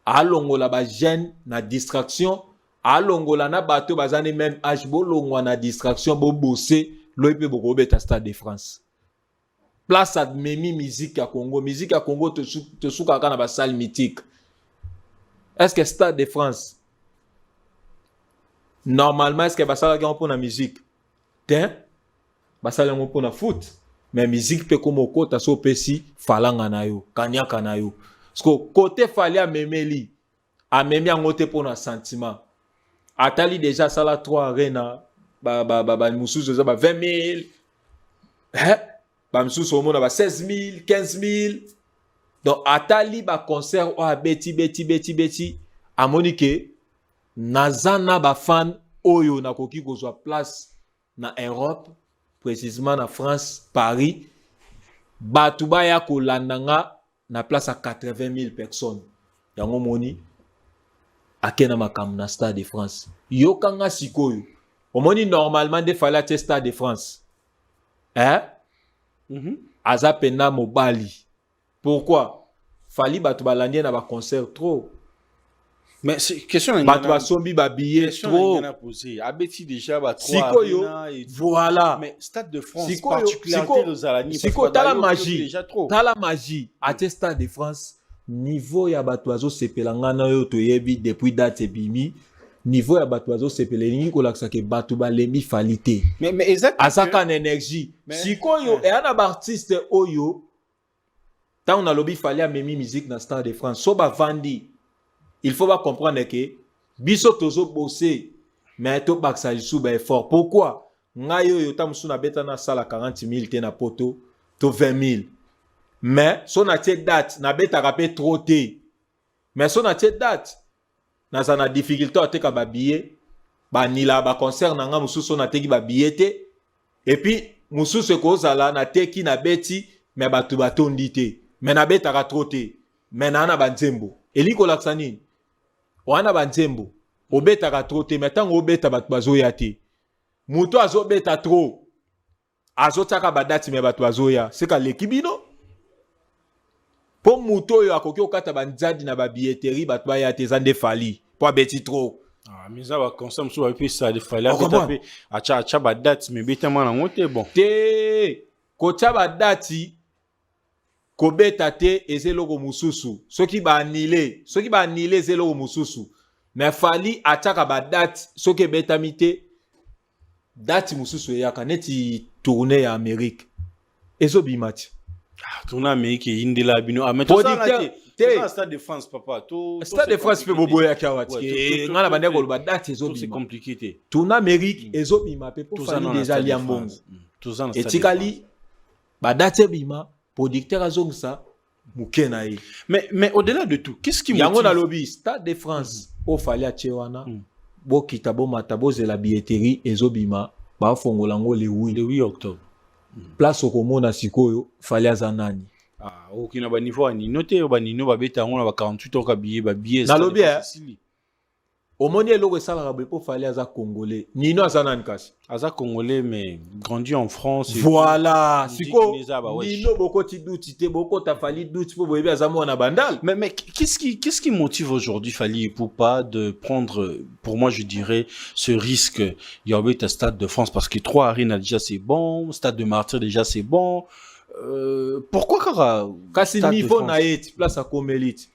Alongo la ba jeune na distraction, alongo la na bato bazane même âge bolongo na distraction bo bosser loipe boko beta Stade de France. Place à memi musique à Congo te souka kana ba salle mythique. Est-ce que Stade de France normalement est-ce que basala qui on pour la musique ten basala on pour la foot mais musique peut comme kota so pesi falanga na yo kanyaka na yo parce que côté fali a memeli a memi ngote pour na sentiment atali déjà sala 3 arena ba mususu za ba 20 000 ba mususu omona ba 16 000 15 000 donc atali ba concert o beti a monique nazana ba fan oyo na koki kozwa place na Europe précisément na France Paris batu baya kolandanga na place à 80 000 personnes yango moni akena makam na Stade de France yokanga sikoyo omoni normalement de fala te Stade de France aza pena mobali pourquoi fali batu balandie na ba concert trop. Mais c'est question batu basombi ba billet trop abeti déjà ba 3 sikoyo voilà mais Stade de France particularité de Zalani siko tala magie à Stade de France niveau ya batu azo sepelanga na yo toyebi depuis date ebimi niveau ya batu azo sepelengi ko laksa ke batu ba lemi falite mais exactement asaka na énergie sikoyo et ana ba artiste oyo ta on a lobby fallait a memi musique na Stade de France so ba vandi. Il faut pas comprendre que biso tozo bosser mais to baksa lisu ba effort. Pourquoi? Ngayo yo tamusu na beta na sala 40 000 te na poto to 20 000. Mais son a tie date na beta rapé trop te. Mais son a tie date na za na difficulté à te ka ba billet ba nila ba concert na nga mususu na teki ba billet te et puis mususu ko zala na teki na beti mais batu batondi te. Mais na beta ka trop te. Mais na ba nzembo. Eliko laksani wana banzembo obeta ka trop te metango obeta batu bazoya te muto azobeta trop azotaka badati me batu bazoya seka lekibino po muto yo akoki okata banzadi na ba billetterie batu baya te zande fali po abeti trop misa ba consomme so ba pesa de fali abeta acha badati me beta mana ngote bon te ko cha badati kobeta te ezeloko mususu soki ba annulé ezeloko mususu mais fali ataka ba date soki beta mite date mususu yaka neti tournée ya Amérique ezobimati tournée Amérique indela bino mais to ça te Stade de France papa to Stade de France pe bobo ya kawati ngala bande ko ba date ezobima c'est compliqué te tournée Amérique ezobima pe po fali déjà liambongo etikali ba date bima producteur azongsa mukena yi mais au-delà de tout qu'est-ce qui yango na lobby Stade de France o fali achewana bo kitabo matabo ze la billetterie ezobima ba fongola ngo le 8 octobre place okomona sikoyo fali azanani okina ba niveau ani noté ba nino ba beta ngo na ba 48 ans ka billet ba billet na lobby omoni eloko esalaka boye mpo fali aza congolais nino aza nani kasi Aza congolais mais grandi en France. voilà on dit siko qu'il les a, bah, wesh. nino bokoti duti te bokota fali duti mpo boyebi aza mwana bandala Mais qu'est-ce qui motive aujourd'hui Fally Ipupa de prendre, pour moi je dirais, ce risque? Il y a Stade de France parce que 3 Arena déjà c'est bon, Stade de Martyr déjà c'est bon. Pourquoi Kara kasi Stade de niveau France? na ye ti place akomeli ti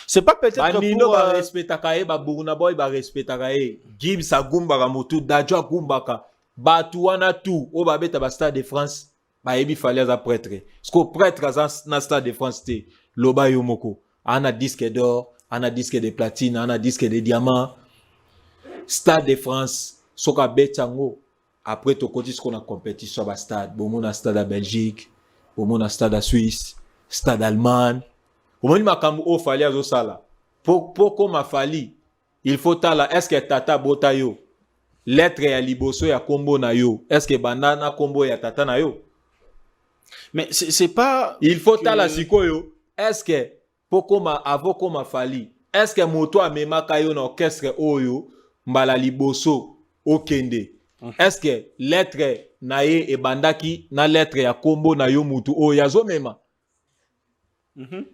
C'est pas peut-être banino pour... barespectaka ye baburuna boy barespectaka ye Gibbs agumbaka motu dajo agumbaka bato wana tu oyo babeta bastade de France bayebi fali aza prêtre parceque prêtre aza na stade de France te loba yo moko ana disque d'or ana disque de platine ana disque de diamant stade de France soki abeti yango après tokoti siko na compétition ya bastade bomona stade ya Belgique bomona stade ya Suisse stade allemagne omoni makambo oyo fali azosala po koma fali il faut tala est-ce que tata bota yo lettre ya liboso ya kombo na yo est-ce que banda na kombo ya tata na yo Mais c'est pas... il faut que... tala sikoyo est-ce que po koma avo koma fali est-ce que moto amemaka yo na orchestre oyo mbala liboso okende est-ce que lettre na ye ebandaki na lettre ya kombo na yo mutu oyo azomema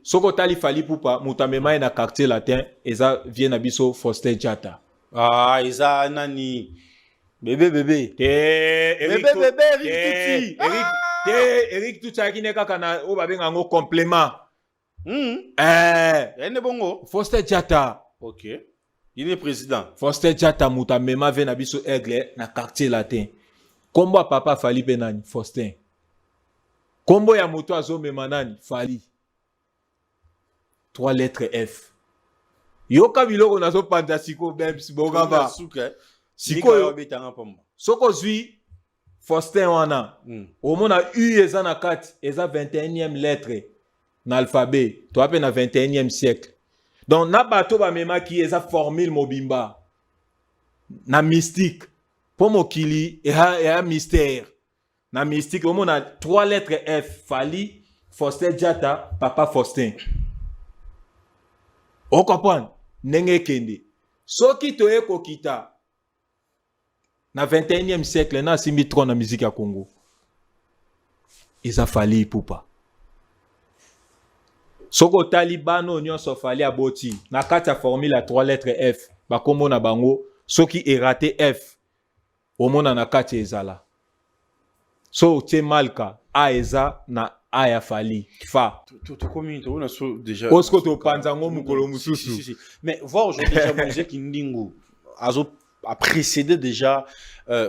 soko tali Fally Ipupa mutu amema ye na quartier latin eza vie na biso Foster Diatta Ah, Isa Nani. Bébé. Eric Tuti. Eric Tuti akine kaka na o babenga yango complément Ene bongo. Foster Diatta Ok. Il est président. Foster Diatta mutu amema vie na biso aigle na quartier latin kombo ya papa Fally pe nani Foster kombo ya moto azomema nani Fally 3 lettres F yoka biloko nazopanza siko bems bogaba sikoyo soko zwi Foster wana omona U eza na kati eza 21e lettre na alphabet to ape na 21e siècle donc na bato bamemaki eza formule mobimba na mystique po mokili eya mystère na mystique omona 3 lettres F Fally Foster Diatta papa Faustin o comprendre ndenge kende soki toye kokita na 21e siècle na simbi tron na musique ya Congo eza Fally Ipupa soko talibano nyonso Fally aboti na kati ya formule ya 3 lettres F bakombo na bango soki erate F omona na kati ezala so tie malka a eza na a ya Fally fa déjà osko to panza ngo mukolo mususu mais voir aujourd'hui déjà musique Ndingu a précédé déjà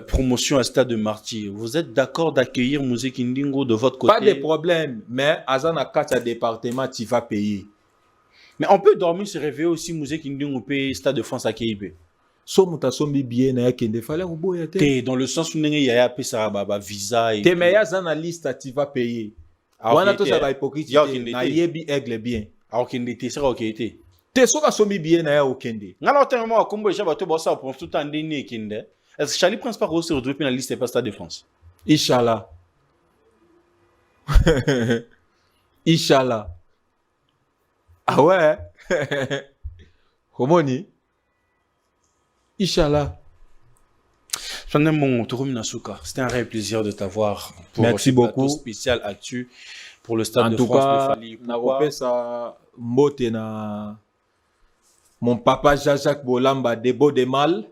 promotion à Stade de Martyr. Vous êtes d'accord d'accueillir musique Ndingu de votre côté? Pas de problème, mais Azana Kata département, tu vas payer. Mais on peut dormir, se réveiller aussi, musique Ndingu paye Stade de France à Kébé. So mutasombi bien na kende fallait uboya te. T'es dans le sens où n'engé yaya paye ça baba visa et. T'es meilleur Azana liste tu vas payer. Wana to ça va hypocrite. Na yebi aigle bien. Alors qu'il était ça ok était. Te soka sombi bien na ya okende. Ngala tellement kombo déjà bato bossa pour tout temps ndeni kende. Est-ce que Charlie Prince pas se retrouver dans la liste pas Stade de France? Inch'Allah. Inch'Allah. Ah ouais. Homoni. Inch'Allah. C'était un réel plaisir de t'avoir pour merci beaucoup spécial actu pour le Stade en de tout France cas, de Fally Ipupa. Na sa mbote na mon papa Jean-Jacques Bolamba Debo de Mal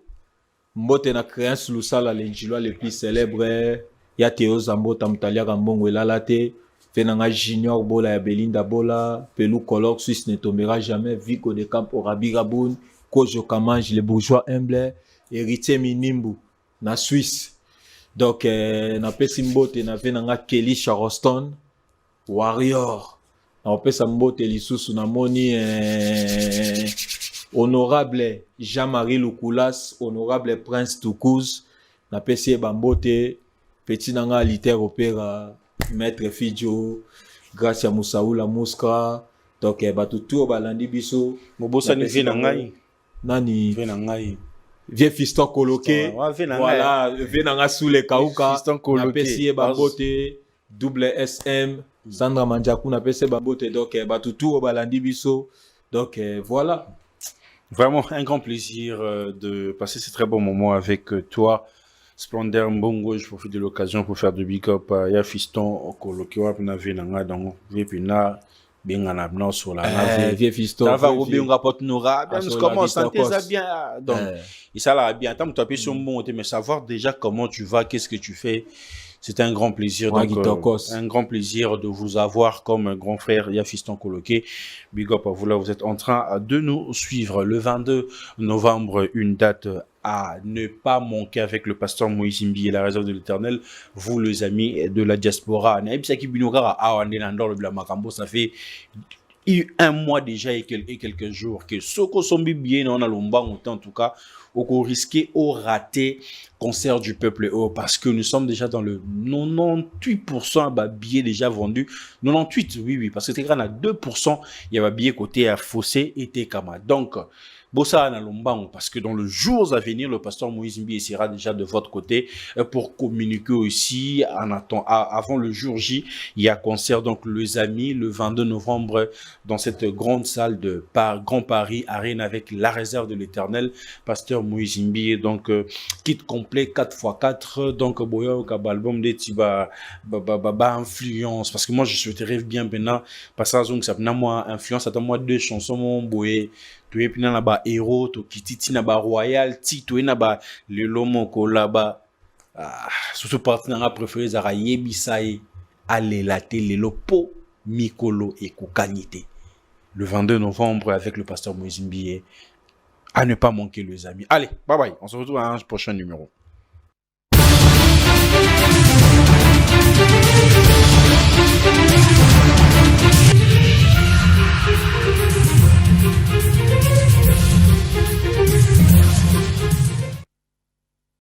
mbote na créance lusala l'enjilo le plus célèbre ya Théo Zambota mutalia Mbongo elalate Fenanga Junior Bola ya Belinda Bola Pelou Color Suisse ne tombera jamais Vico de Camp Orabi Gaboun Kojo Kamange les bourgeois humbles héritier Minimbu na Suisse donc na pesi mbote na Fenanga Kelly Charleston Warrior na pesa mbote lisusu na moni honorable Jean-Marie Lukulas honorable Prince Toukouz na pesi bambote petit nanga litaire opéra maître Fidjo Gracia Moussaoula Mouska donc batutu balandi biso mobosa ni vena ngai nani vena ngai vieux fiston coloqué voilà vena nga sous les kauka na pesi bambote double SM Sandra Manjaku na pesi bambote donc batutu balandi biso donc voilà Vraiment un grand plaisir de passer ces très bons moments avec toi. Splendeur Mbongo, je profite de l'occasion pour faire de big up à ya fiston okoloki wa na ve nanga donc vepina benga na bna sur la nave. Vieux fiston. Ça va rouler on rapporte Nora, bien nous comment santé ça Kos. bien donc et ça là bien tant que tu appuies sur bon mais savoir déjà comment tu vas, qu'est-ce que tu fais. C'est un grand plaisir, donc un grand plaisir de vous avoir comme un grand frère Yafiston Coloqué. Big up à vous là, vous êtes en train de nous suivre le 22 novembre, une date à ne pas manquer avec le pasteur Moïse Mbi et la réserve de l'Éternel. Vous les amis de la diaspora, ça fait un mois déjà et quelques jours que Soko Sombi bien en Alomba en tout cas au risqué au raté concert du peuple parce que nous sommes déjà dans le 98% bah, billets déjà vendus 98 oui parce que c'est grand à 2% il y a billets côté à Fossé et Tekama donc Bossa Nalombango, parce que dans le jours à venir, le pasteur Moïse Mbi sera déjà de votre côté pour communiquer aussi avant le jour J. Il y a concert, donc, les amis, le 22 novembre, dans cette grande salle de Grand Paris Arène avec la réserve de l'Éternel, pasteur Moïse Mbi, donc, kit complet 4x4, donc, Boyo, album de Tiba, influence, parce que moi, je souhaiterais bien, maintenant, passer à Zong, ça n'a moi influence, attends moi 2 chansons, mon boye. Tu es pina na ba héros to kititi na ba royal ti to na ba le lomoko là ba surtout partenaire préféré zara yebisai alela te le lopo mikolo et kokanité le 22 novembre avec le pasteur Moïse Mbié à ne pas manquer les amis. Allez, bye bye, on se retrouve à un prochain numéro.